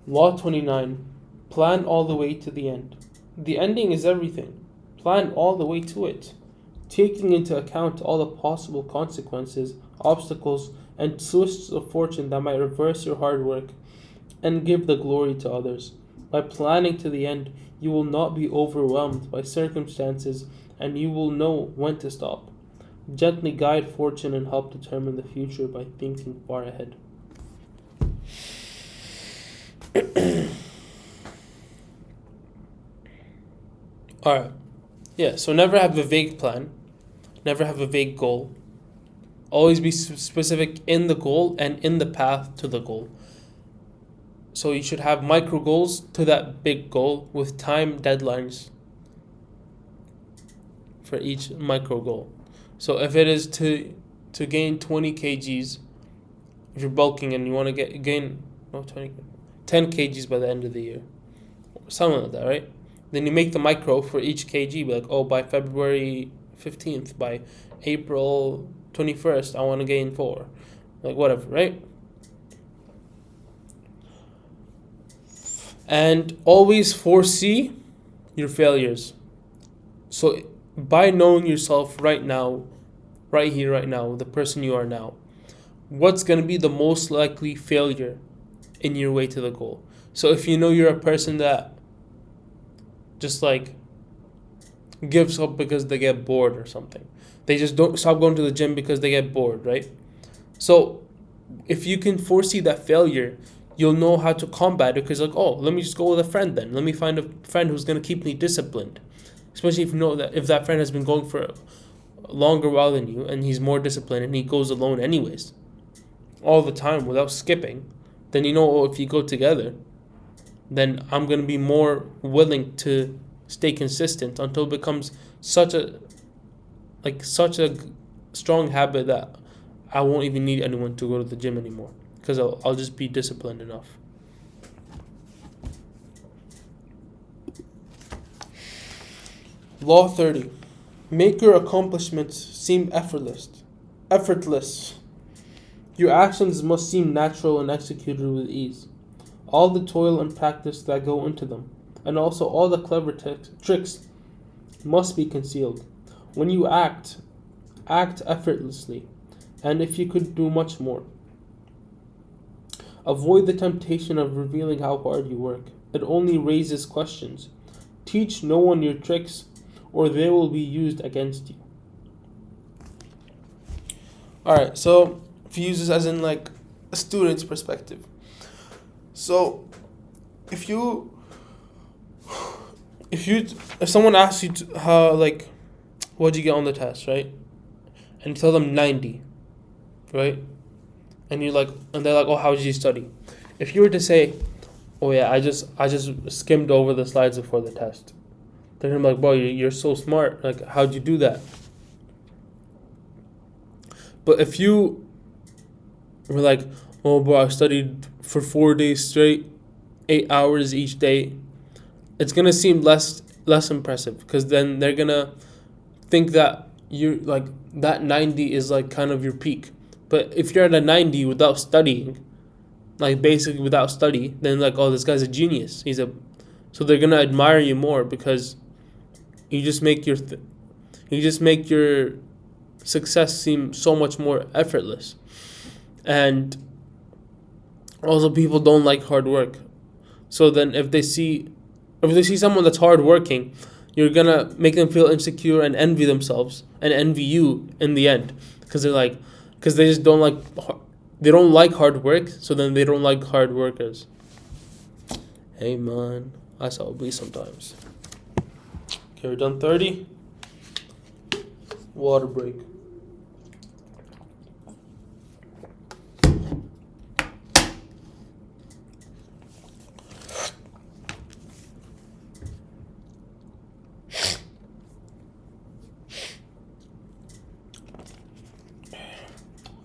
Law 29. Plan all the way to the end. The ending is everything. Plan all the way to it, taking into account all the possible consequences, obstacles, and twists of fortune that might reverse your hard work and give the glory to others. By planning to the end, you will not be overwhelmed by circumstances and you will know when to stop. Gently guide fortune and help determine the future by thinking far ahead. Alright. Yeah, so never have a vague plan. Never have a vague goal. Always be specific in the goal and in the path to the goal. So you should have micro goals to that big goal with time deadlines for each micro goal. So if it is to gain 20 kgs, if you're bulking and you want to gain 10 kgs by the end of the year, something like that, right? Then you make the micro for each kg. Be like, oh, by February 15th, by April 21st, I want to gain 4. Like, whatever, right? And always foresee your failures. So by knowing yourself right now, right here, right now, the person you are now, what's going to be the most likely failure in your way to the goal? So if you know you're a person that just like gives up because they get bored or something, they just don't stop going to the gym because they get bored, right? So if you can foresee that failure, you'll know how to combat it, because like, oh, let me just go with a friend then. Let me find a friend who's going to keep me disciplined. Especially if you know that if that friend has been going for a longer while than you and he's more disciplined and he goes alone anyways, all the time without skipping, then you know, oh, if you go together, then I'm going to be more willing to stay consistent until it becomes such a strong habit that I won't even need anyone to go to the gym anymore, because I'll just be disciplined enough. Law 30. Make your accomplishments seem effortless. Your actions must seem natural and executed with ease. All the toil and practice that go into them, and also all the clever tricks, must be concealed. When you act effortlessly, and if you could do much more. Avoid the temptation of revealing how hard you work. It only raises questions. Teach no one your tricks, or they will be used against you. Alright, so if you use this as in like a student's perspective. So if someone asks you how, like, what'd you get on the test, right? And you tell them 90, right? And they're like, oh, how did you study? If you were to say, oh yeah, I just skimmed over the slides before the test, then I'm like, bro, you're so smart. Like, how'd you do that? But if you were like, oh, bro, I studied for 4 days straight, 8 hours each day, it's gonna seem less impressive, because then they're gonna think that you're like that 90 is like kind of your peak. But if you're at a 90 without studying, like basically without study, then like, oh, this guy's a genius. So they're gonna admire you more, because you just make your success seem so much more effortless. And also, people don't like hard work. So then if they see someone that's hard working, you're gonna make them feel insecure and envy themselves and envy you in the end, because they just don't like hard work. So then they don't like hard workers. Hey man, that's how it be sometimes. Okay, we're done 30. Water break.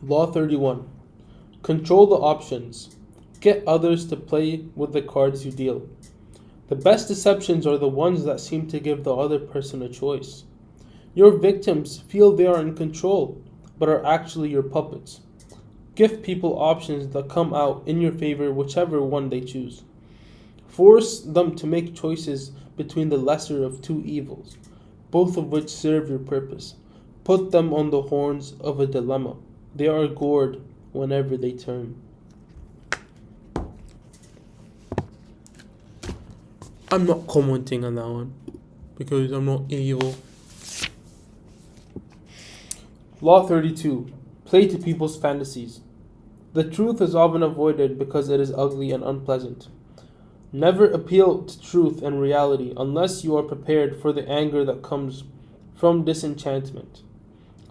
Law 31. Control the options. Get others to play with the cards you deal. The best deceptions are the ones that seem to give the other person a choice. Your victims feel they are in control, but are actually your puppets. Give people options that come out in your favor, whichever one they choose. Force them to make choices between the lesser of two evils, both of which serve your purpose. Put them on the horns of a dilemma. They are gored whenever they turn. I'm not commenting on that one because I'm not evil. Law 32. Play to people's fantasies. The truth is often avoided because it is ugly and unpleasant. Never appeal to truth and reality unless you are prepared for the anger that comes from disenchantment.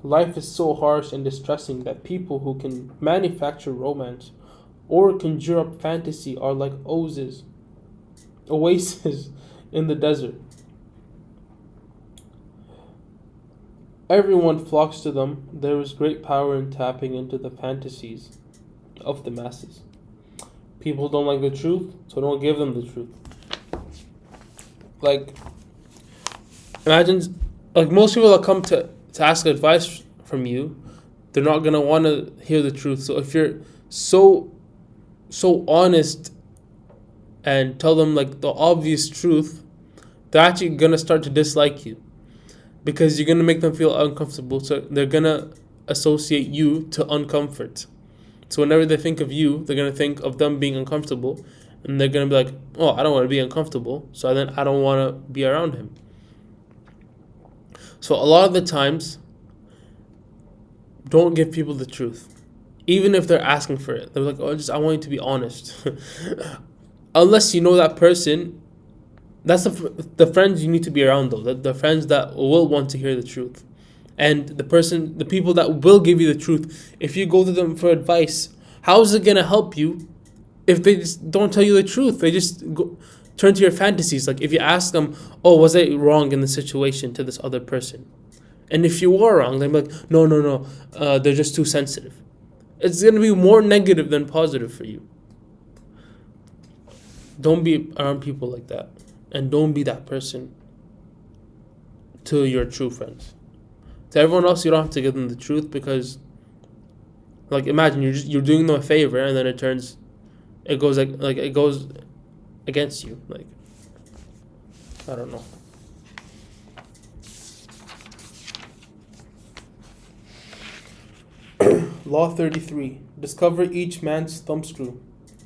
Life is so harsh and distressing that people who can manufacture romance or conjure up fantasy are like oases in the desert. Everyone flocks to them. There is great power in tapping into the fantasies of the masses. People don't like the truth, so don't give them the truth. Like, imagine, like most people that come to ask advice from you, they're not gonna want to hear the truth. So if you're so honest and tell them like the obvious truth, they're actually gonna start to dislike you because you're gonna make them feel uncomfortable. So they're gonna associate you to uncomfort. So whenever they think of you, they're gonna think of them being uncomfortable, and they're gonna be like, "Oh, I don't want to be uncomfortable, so then I don't want to be around him." So a lot of the times, don't give people the truth, even if they're asking for it. They're like, "Oh, I want you to be honest." Unless you know that person, that's the friends you need to be around though. The friends that will want to hear the truth. And the people that will give you the truth, if you go to them for advice, how is it going to help you if they just don't tell you the truth? They just turn to your fantasies. Like if you ask them, "Oh, was I wrong in the situation to this other person?" And if you are wrong, they're like, no, they're just too sensitive. It's going to be more negative than positive for you. Don't be around people like that. And don't be that person to your true friends. To everyone else, you don't have to give them the truth because, like, imagine you're doing them a favor and then it goes against you. Like, I don't know. Law 33. Discover each man's thumbscrew.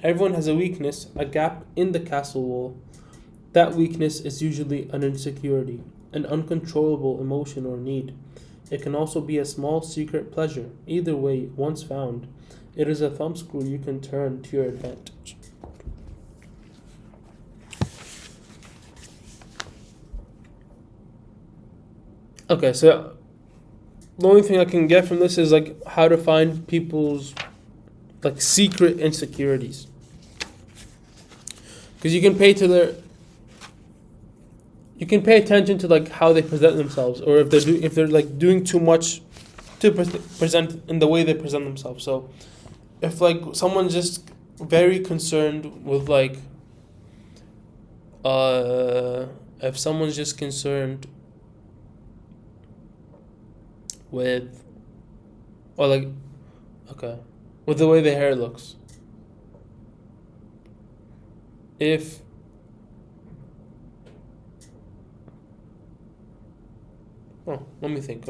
Everyone has a weakness, a gap in the castle wall. That weakness is usually an insecurity, an uncontrollable emotion or need. It can also be a small secret pleasure. Either way, once found, it is a thumbscrew you can turn to your advantage. Okay, so the only thing I can get from this is like how to find people's like secret insecurities. Because you can pay attention to like how they present themselves, or if they're like doing too much to present in the way they present themselves. So if like someone's just very concerned with like if someone's just concerned with or like okay with the way their hair looks, if let me think.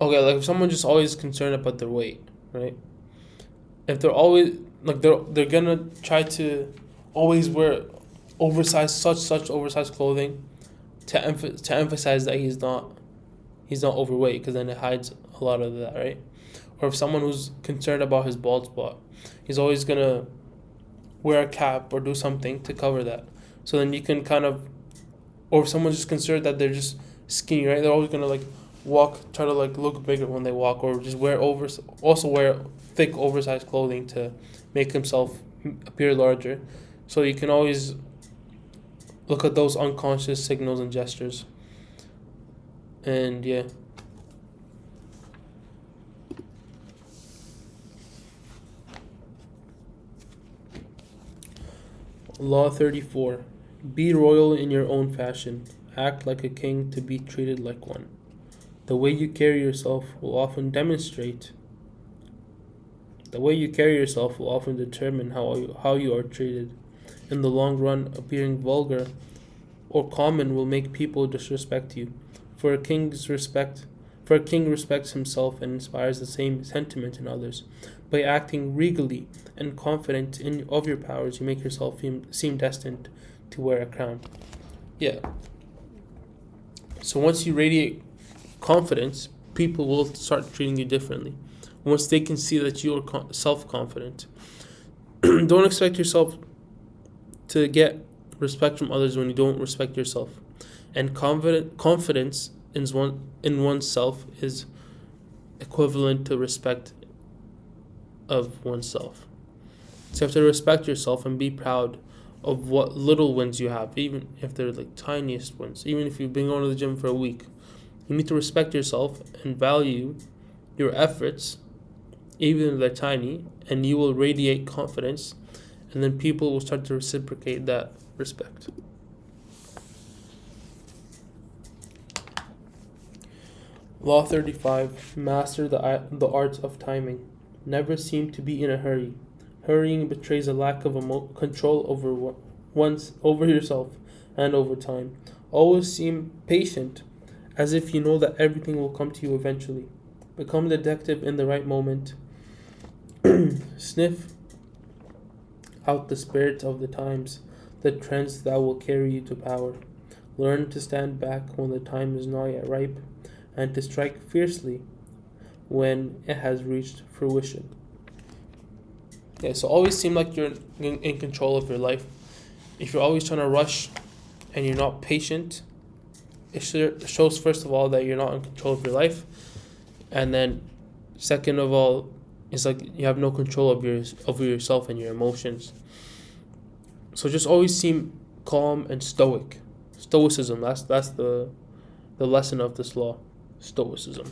Okay, like if someone's just always concerned about their weight, right? If they're always like they're gonna try to always wear such oversized clothing to emphasize that he's not overweight, because then it hides a lot of that, right? Or if someone who's concerned about his bald spot, he's always gonna wear a cap or do something to cover that. So then you can kind of, or if someone's just concerned that they're just skinny, right? They're always gonna like try to like look bigger when they walk, or just wear thick oversized clothing to make himself appear larger. So you can always look at those unconscious signals and gestures. And yeah. Law 34. Be royal in your own fashion. Act like a king to be treated like one. The way you carry yourself will often demonstrate The way you carry yourself will often determine how you are treated. In the long run, appearing vulgar or common will make people disrespect you. For a king's respect for a king respects himself and inspires the same sentiment in others. By acting regally and confident of your powers, you make yourself seem destined to wear a crown. Yeah. So once you radiate confidence, people will start treating you differently. Once they can see that you are self-confident. Don't expect yourself to get respect from others when you don't respect yourself. And confidence in oneself is equivalent to respect of oneself. So you have to respect yourself and be proud of what little wins you have, even if they're like tiniest wins. Even if you've been going to the gym for a week, you need to respect yourself and value your efforts, even if they're tiny, and you will radiate confidence, and then people will start to reciprocate that respect. Law 35. Master the art of timing. Never seem to be in a hurry. Hurrying betrays a lack of control over yourself and over time. Always seem patient, as if you know that everything will come to you eventually. Become a detective in the right moment. Sniff out the spirit of the times, the trends that will carry you to power. Learn to stand back when the time is not yet ripe, and to strike fiercely when it has reached fruition. Yeah, so always seem like you're in control of your life. If you're always trying to rush and you're not patient, it shows first of all that you're not in control of your life, and then second of all, it's like you have no control over yourself and your emotions. So just always seem calm and stoic. Stoicism. That's the lesson of this law. Stoicism.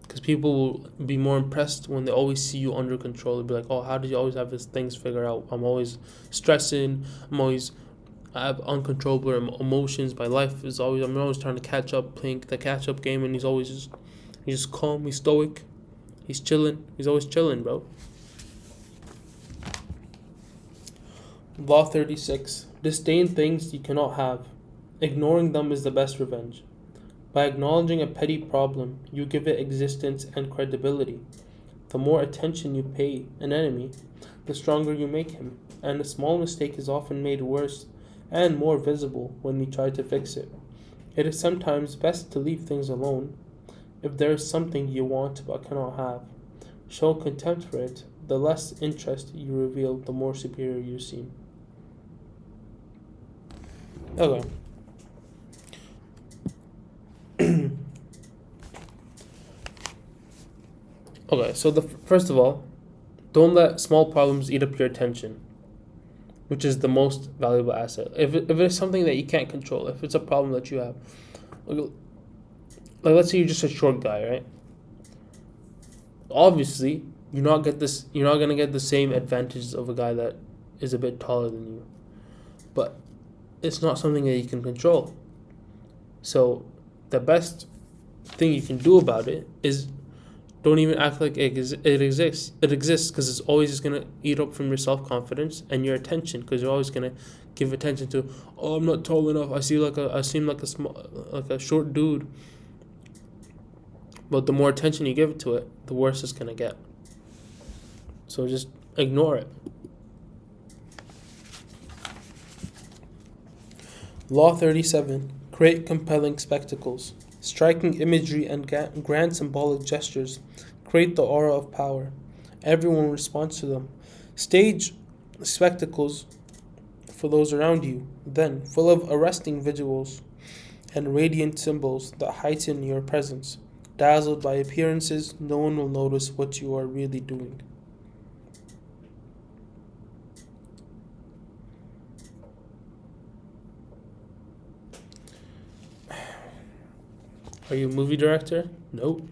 Because people will be more impressed when they always see you under control. They'll be like, oh, how did you always have these things figured out? I'm always stressing. I have uncontrollable emotions. I'm always trying to catch up, playing the catch up game, and he's just calm, he's stoic, he's chilling. He's always chilling, bro. Law 36. Disdain things you cannot have. Ignoring them is the best revenge. By acknowledging a petty problem, you give it existence and credibility. The more attention you pay an enemy, the stronger you make him, and a small mistake is often made worse and more visible when you try to fix it. It is sometimes best to leave things alone. If there is something you want but cannot have, show contempt for it. The less interest you reveal, the more superior you seem. Okay. Okay, so first of all, don't let small problems eat up your attention, which is the most valuable asset. If it's something that you can't control, if it's a problem that you have, like let's say you're just a short guy, right? Obviously, you're not gonna get the same advantages of a guy that is a bit taller than you, but it's not something that you can control. So the best thing you can do about it is don't even act like it exists. It exists because it's always just gonna eat up from your self-confidence and your attention, because you're always gonna give attention to, oh, I'm not tall enough. I seem like a short dude. But the more attention you give to it, the worse it's gonna get. So just ignore it. Law 37. Create compelling spectacles. Striking imagery and grand symbolic gestures create the aura of power. Everyone responds to them. Stage spectacles for those around you, then, full of arresting visuals and radiant symbols that heighten your presence. Dazzled by appearances, no one will notice what you are really doing. Are you a movie director? Nope.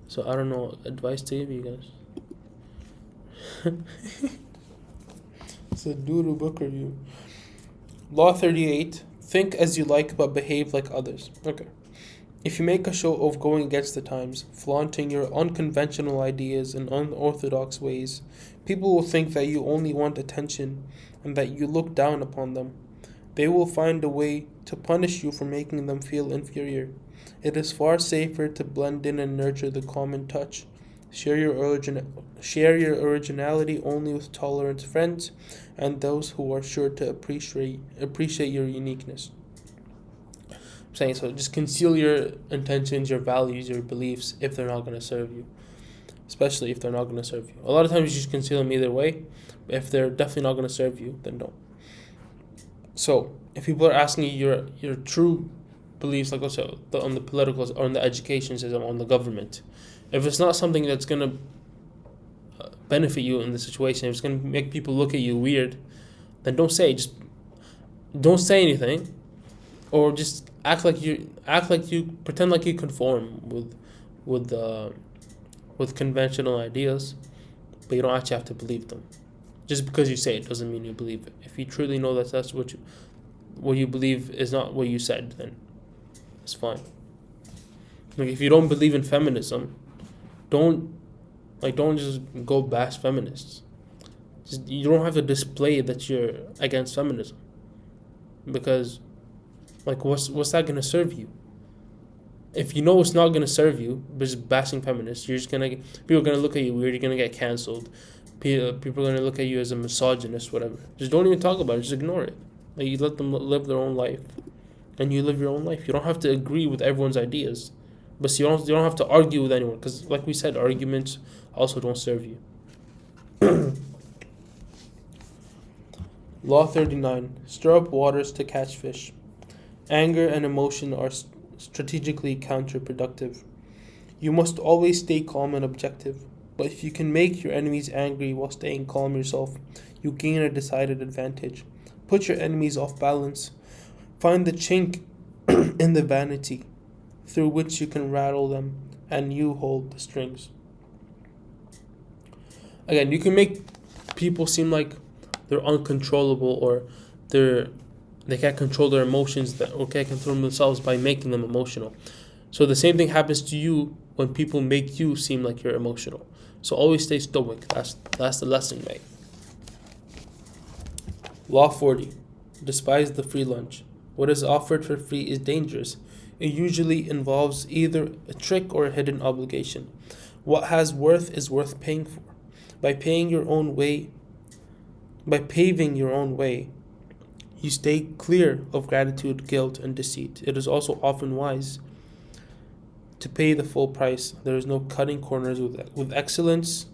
So I don't know what advice to give you guys. It's a doodle book review. Law 38. Think as you like but behave like others. Okay. If you make a show of going against the times, flaunting your unconventional ideas and unorthodox ways, people will think that you only want attention and that you look down upon them. They will find a way to punish you for making them feel inferior. It is far safer to blend in and nurture the common touch. Share your originality only with tolerant friends and those who are sure to appreciate your uniqueness. I'm saying so. Just conceal your intentions, your values, your beliefs if they're not going to serve you. Especially if they're not going to serve you. A lot of times you just conceal them either way. But if they're definitely not going to serve you, then don't. So if people are asking you your true beliefs, like also on the political or on the education system, on the government, if it's not something that's gonna benefit you in the situation, if it's gonna make people look at you weird, then don't say. Just don't say anything, or just act like you pretend like you conform with conventional ideas, but you don't actually have to believe them. Just because you say it doesn't mean you believe it. If you truly know that that's what you believe is not what you said, then it's fine. Like if you don't believe in feminism, don't just go bash feminists. You don't have to display that you're against feminism, because what's that gonna serve you? If you know it's not gonna serve you, but just bashing feminists, people are gonna look at you weird. You're gonna get canceled. People are gonna look at you as a misogynist, whatever. Just don't even talk about it. Just ignore it. Like you let them live their own life, and you live your own life. You don't have to agree with everyone's ideas, but you don't have to argue with anyone, because like we said, arguments also don't serve you. Law 39. Stir up waters to catch fish. Anger and emotion are strategically counterproductive. You must always stay calm and objective, but if you can make your enemies angry while staying calm yourself, you gain a decided advantage. Put your enemies off balance. Find the chink in the vanity through which you can rattle them, and you hold the strings. Again, you can make people seem like they're uncontrollable, or they can't control their emotions, or can't control themselves by making them emotional. So the same thing happens to you when people make you seem like you're emotional. So always stay stoic. That's the lesson, mate. Law 40. Despise the free lunch. What is offered for free is dangerous. It usually involves either a trick or a hidden obligation. What has worth is worth paying for. By paving your own way, you stay clear of gratitude, guilt, and deceit. It is also often wise to pay the full price. There is no cutting corners with excellence.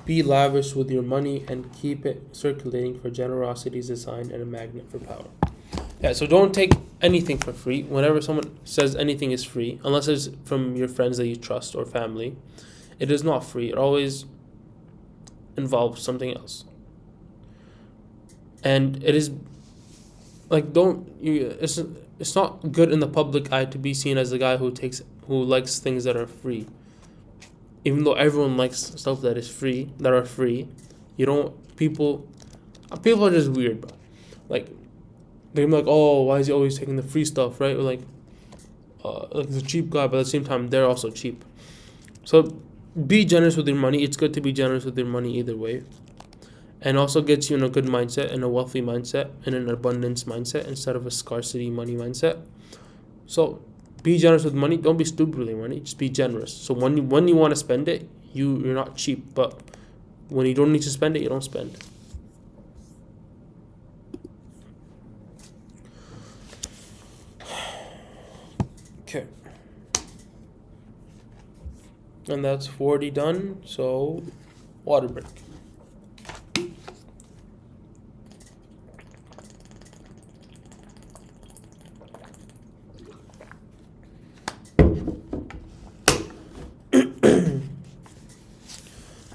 Be lavish with your money and keep it circulating, for generosity is a sign and a magnet for power. Yeah, so don't take anything for free. Whenever someone says anything is free, unless it's from your friends that you trust or family, it is not free. It always involves something else. And it is it's not good in the public eye to be seen as the guy who likes things that are free. Even though everyone likes stuff that are free, people are just weird, bro. Like they're like, oh, why is he always taking the free stuff, right? Or like he's a cheap guy, but at the same time they're also cheap. So be generous with your money. It's good to be generous with your money either way. And also gets you in a good mindset, in a wealthy mindset, in an abundance mindset, instead of a scarcity money mindset. So be generous with money. Don't be stupid with your money. Just be generous. So when you want to spend it, you're not cheap. But when you don't need to spend it, you don't spend. Okay. And that's 40 done. So water break.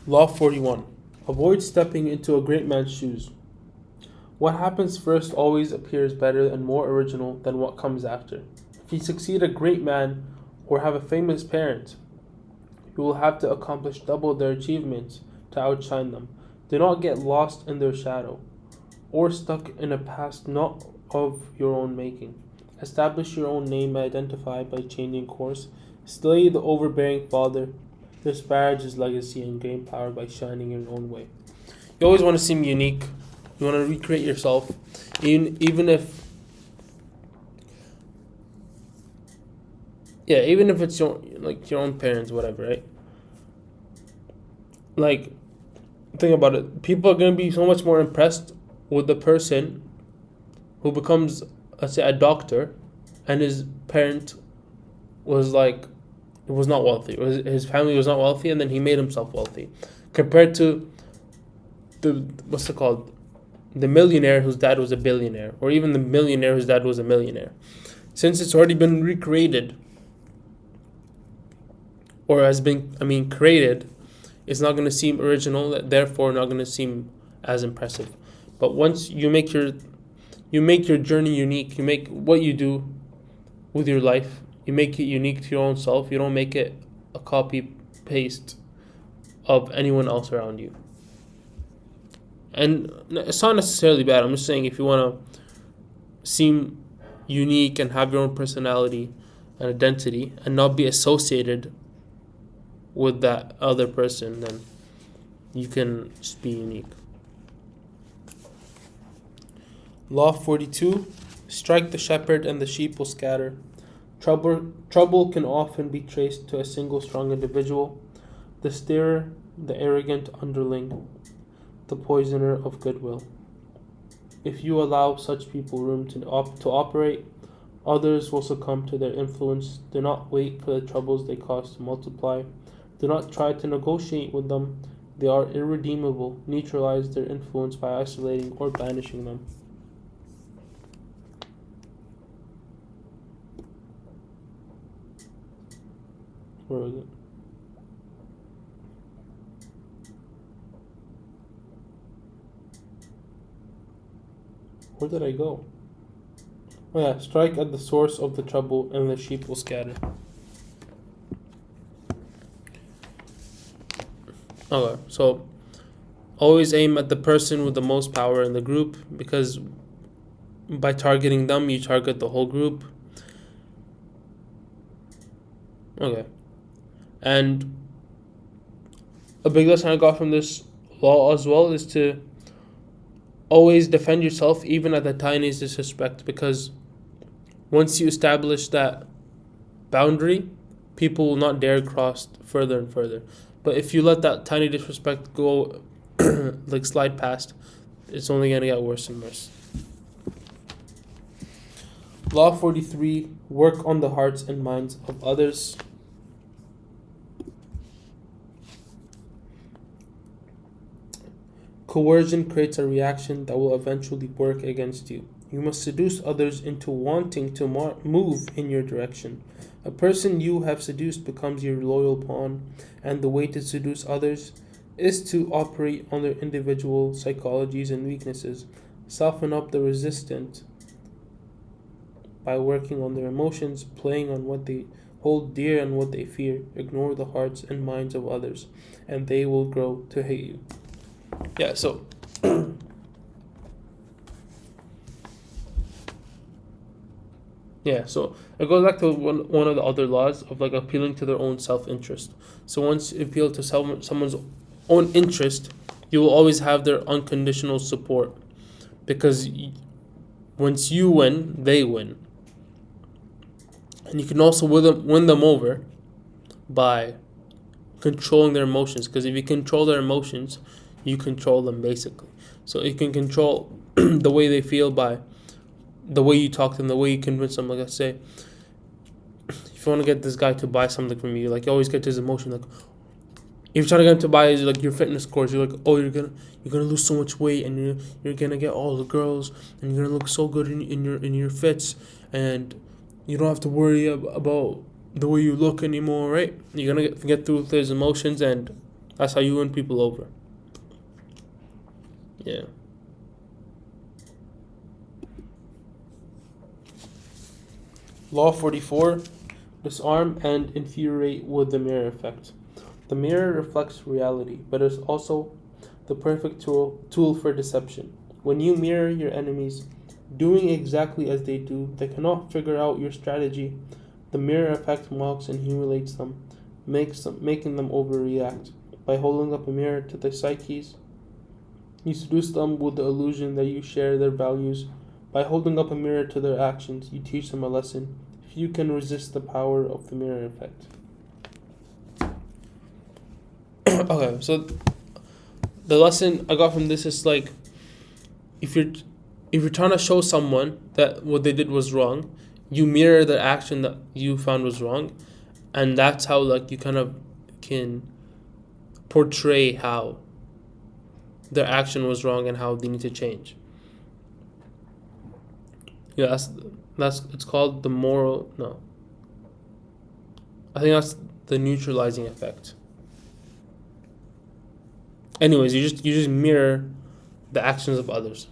Law 41. Avoid stepping into a great man's shoes. What happens first always appears better and more original than what comes after. If you succeed a great man or have a famous parent, you will have to accomplish double their achievements to outshine them. Do not get lost in their shadow or stuck in a past not of your own making. Establish your own name, identify by changing course. Slay the overbearing father. Disparage his legacy and gain power by shining your own way. You always want to seem unique. You want to recreate yourself, even if even if it's your own parents, whatever, right? Like, think about it. People are gonna be so much more impressed with the person who becomes, let's say, a doctor, and his parent was like, was not wealthy. His family was not wealthy, and then he made himself wealthy, compared to the what's it called, the millionaire whose dad was a billionaire, or even the millionaire whose dad was a millionaire. Since it's already been recreated, or has been, created, it's not going to seem original, therefore not going to seem as impressive. But once you make your journey unique, you make what you do with your life, you make it unique to your own self. You don't make it a copy paste of anyone else around you. And it's not necessarily bad. I'm just saying, if you want to seem unique and have your own personality and identity and not be associated with that other person, then you can just be unique. Law 42. Strike the shepherd and the sheep will scatter. Trouble can often be traced to a single strong individual, the steerer, the arrogant underling, the poisoner of goodwill. If you allow such people room to operate, others will succumb to their influence. Do not wait for the troubles they cause to multiply. Do not try to negotiate with them. They are irredeemable. Neutralize their influence by isolating or banishing them. Where was it? Where did I go? Oh yeah, strike at the source of the trouble and the sheep will scatter. Okay, so always aim at the person with the most power in the group, because by targeting them, you target the whole group. Okay. And a big lesson I got from this law as well is to always defend yourself, even at the tiniest disrespect, because once you establish that boundary, people will not dare cross further and further. But if you let that tiny disrespect go, like slide past, it's only going to get worse and worse. Law 43. Work on the hearts and minds of others. Coercion creates a reaction that will eventually work against you. You must seduce others into wanting to move in your direction. A person you have seduced becomes your loyal pawn, and the way to seduce others is to operate on their individual psychologies and weaknesses. Soften up the resistant by working on their emotions, playing on what they hold dear and what they fear. Ignore the hearts and minds of others, and they will grow to hate you. Yeah, so so it goes back to one of the other laws of like appealing to their own self-interest. So once you appeal to someone's own interest, you will always have their unconditional support, because once you win, they win. And you can also win them over by controlling their emotions, because if you control their emotions, you control them basically. So you can control the way they feel by the way you talk to them, the way you convince them. Like I say, if you want to get this guy to buy something from you, like you always get his emotion. Like if you're trying to get him to buy like your fitness course, you're like, oh, you're gonna lose so much weight, and you're gonna get all the girls, and you're gonna look so good in your fits, and you don't have to worry about the way you look anymore, right? You're gonna get through his emotions, and that's how you win people over. Yeah. Law 44. Disarm and infuriate with the mirror effect. The mirror reflects reality, but is also the perfect tool for deception. When you mirror your enemies, doing exactly as they do. They cannot figure out your strategy. The mirror effect mocks and humiliates them, making them overreact. By holding up a mirror to their psyches, you seduce them with the illusion that you share their values. By holding up a mirror to their actions, you teach them a lesson. If you can resist the power of the mirror effect. Okay, so the lesson I got from this is like, if you're trying to show someone that what they did was wrong, you mirror the action that you found was wrong, and that's how like you kind of can portray how their action was wrong and how they need to change. Yeah, that's it's called the moral. No, I think that's the neutralizing effect. Anyways, you just mirror the actions of others.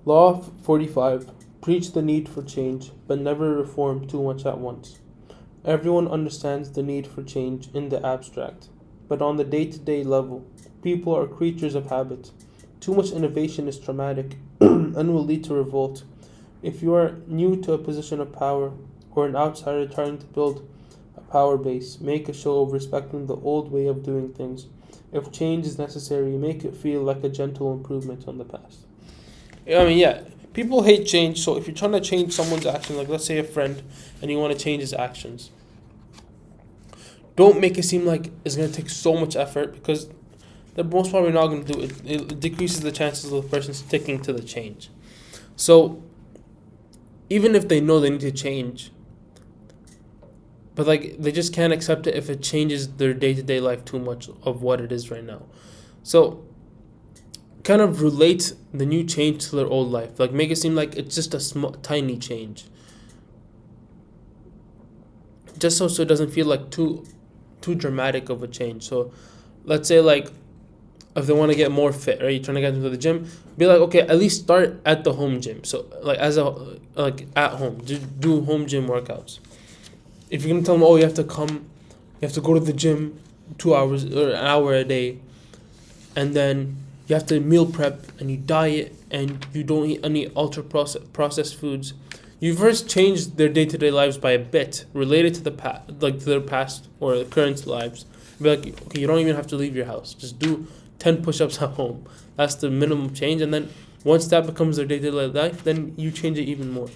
Law 45. Preach the need for change, but never reform too much at once. Everyone understands the need for change in the abstract, but on the day-to-day level, people are creatures of habit. Too much innovation is traumatic and will lead to revolt. If you are new to a position of power or an outsider trying to build a power base, make a show of respecting the old way of doing things. If change is necessary, make it feel like a gentle improvement on the past. I mean, yeah, people hate change, so if you're trying to change someone's action, like let's say a friend, and you want to change his actions, don't make it seem like it's going to take so much effort, because they're most probably not going to do it. It decreases the chances of the person sticking to the change. So, even if they know they need to change, but like they just can't accept it if it changes their day-to-day life too much of what it is right now. So, kind of relate the new change to their old life. Like make it seem like it's just a small, tiny change. Just so it doesn't feel like too dramatic of a change. So, let's say like if they want to get more fit, right? You're trying to get into the gym. Be like, okay, at least start at the home gym. So like at home, do home gym workouts. If you're gonna tell them, oh, you have to go to the gym 2 hours or an hour a day, and then you have to meal prep and you diet and you don't eat any ultra processed foods. You first change their day-to-day lives by a bit related to to their past or current lives. Be like, okay, you don't even have to leave your house. Just do 10 push-ups at home. That's the minimum change. And then once that becomes their day-to-day life, then you change it even more.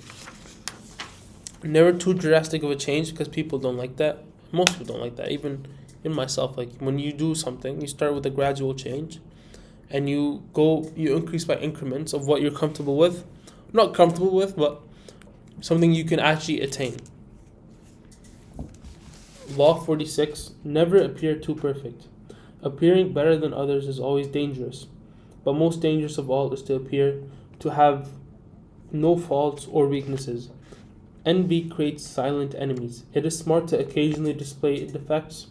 Never too drastic of a change, because people don't like that. Most people don't like that. Even in myself, like when you do something, you start with a gradual change, and you increase by increments of what you're comfortable with. Not comfortable with, but something you can actually attain. Law 46. Never appear too perfect. Appearing better than others is always dangerous, but most dangerous of all is to appear to have no faults or weaknesses. Envy creates silent enemies. It is smart to occasionally display defects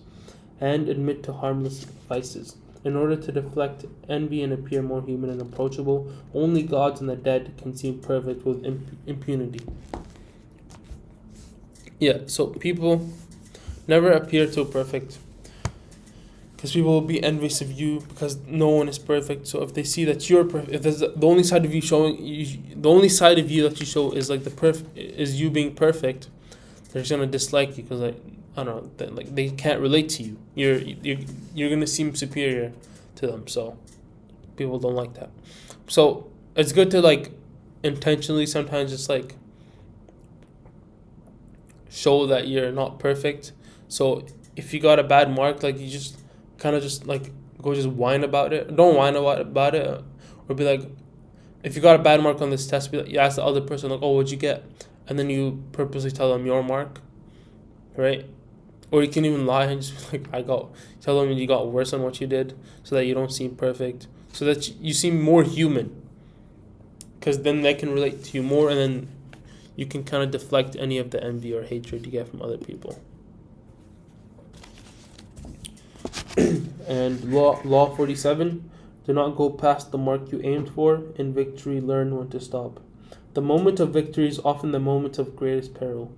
and admit to harmless vices. In order to deflect envy and appear more human and approachable, only gods and the dead can seem perfect with impunity. Yeah, so people never appear too perfect, because people will be envious of you because no one is perfect. So if they see that you're perfect, if there's the only side of you the only side of you that you show is like is you being perfect, they're just gonna dislike you because like I don't know, like they can't relate to you. You're gonna seem superior to them. So people don't like that. So it's good to like intentionally sometimes just like show that you're not perfect. So if you got a bad mark, like you just kind of just like go just whine about it. Don't whine about it, or be like, if you got a bad mark on this test, be like, you ask the other person like, oh, what'd you get? And then you purposely tell them your mark, right? Or you can even lie and just be like, tell them you got worse on what you did, so that you don't seem perfect, so that you seem more human, because then they can relate to you more, and then you can kind of deflect any of the envy or hatred you get from other people. And law 47, do not go past the mark you aimed for. In victory, learn when to stop. The moment of victory is often the moment of greatest peril.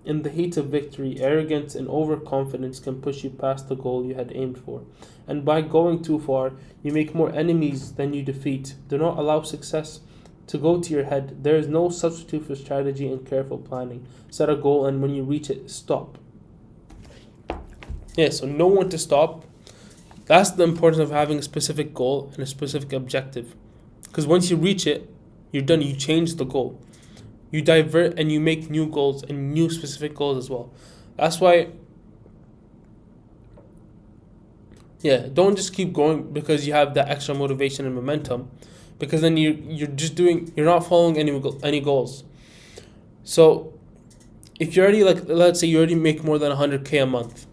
In the heat of victory, arrogance and overconfidence can push you past the goal you had aimed for. And by going too far, you make more enemies than you defeat. Do not allow success to go to your head. There is no substitute for strategy and careful planning. Set a goal, and when you reach it, stop. Yeah, so know when to stop. That's the importance of having a specific goal and a specific objective. Because once you reach it, you're done. You change the goal. You divert and you make new goals and new specific goals as well. That's why, yeah, don't just keep going because you have that extra motivation and momentum, because then you're not following any goals. So if you're already, like, let's say you already make more than 100K a month,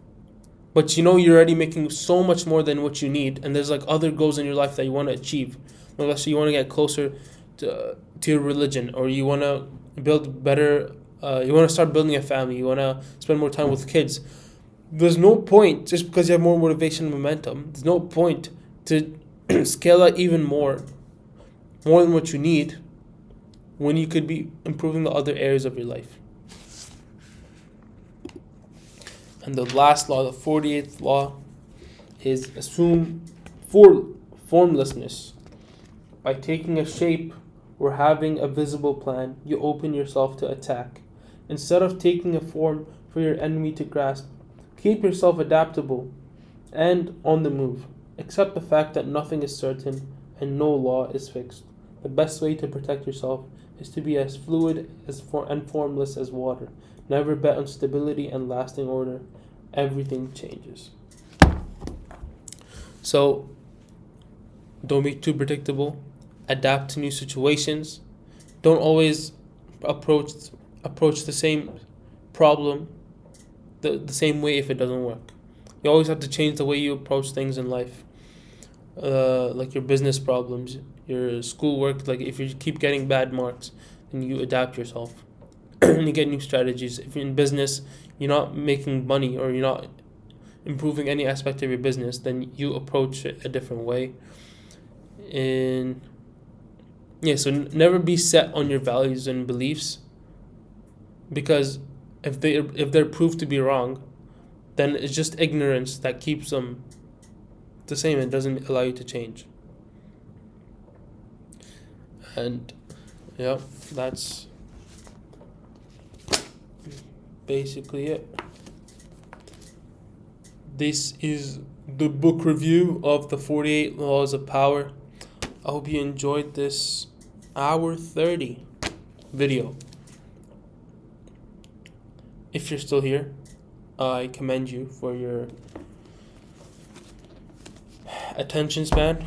but you know you're already making so much more than what you need, and there's like other goals in your life that you want to achieve. Like, let's say you want to get closer to your religion, or you want to build better, you want to start building a family, you want to spend more time with kids. There's no point, just because you have more motivation and momentum, there's no point to scale out even more than what you need, when you could be improving the other areas of your life. And the last law, the 48th law, is assume formlessness. By taking a shape or having a visible plan, you open yourself to attack. Instead of taking a form for your enemy to grasp, keep yourself adaptable and on the move. Accept the fact that nothing is certain and no law is fixed. The best way to protect yourself is to be as fluid and formless as water. Never bet on stability and lasting order. Everything changes. So, don't be too predictable. Adapt to new situations. Don't always approach the same problem the same way if it doesn't work. You always have to change the way you approach things in life. Like your business problems, your schoolwork. Like if you keep getting bad marks, then you adapt yourself. And you get new strategies. If you're in business, you're not making money or you're not improving any aspect of your business, then you approach it a different way. So never be set on your values and beliefs, because if they're proved to be wrong, then it's just ignorance that keeps them the same and doesn't allow you to change. And yeah, that's basically it. This is the book review of the 48 Laws of Power. I hope you enjoyed this hour 30 video. If you're still here, I commend you for your attention span.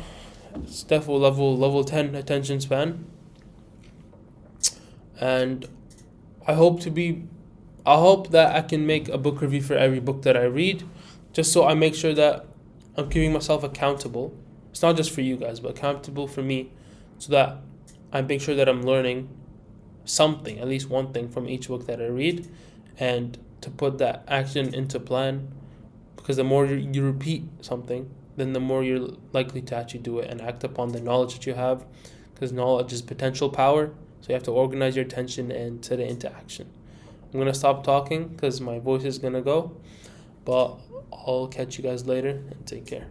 It's definitely level 10 attention span. And I hope that I can make a book review for every book that I read, just so I make sure that I'm keeping myself accountable. It's not just for you guys, but accountable for me, so that I make sure that I'm learning something, at least one thing from each book that I read, and to put that action into plan. Because the more you repeat something, then the more you're likely to actually do it and act upon the knowledge that you have, because knowledge is potential power. So you have to organize your attention and set it into action. I'm going to stop talking because my voice is going to go, but I'll catch you guys later, and take care.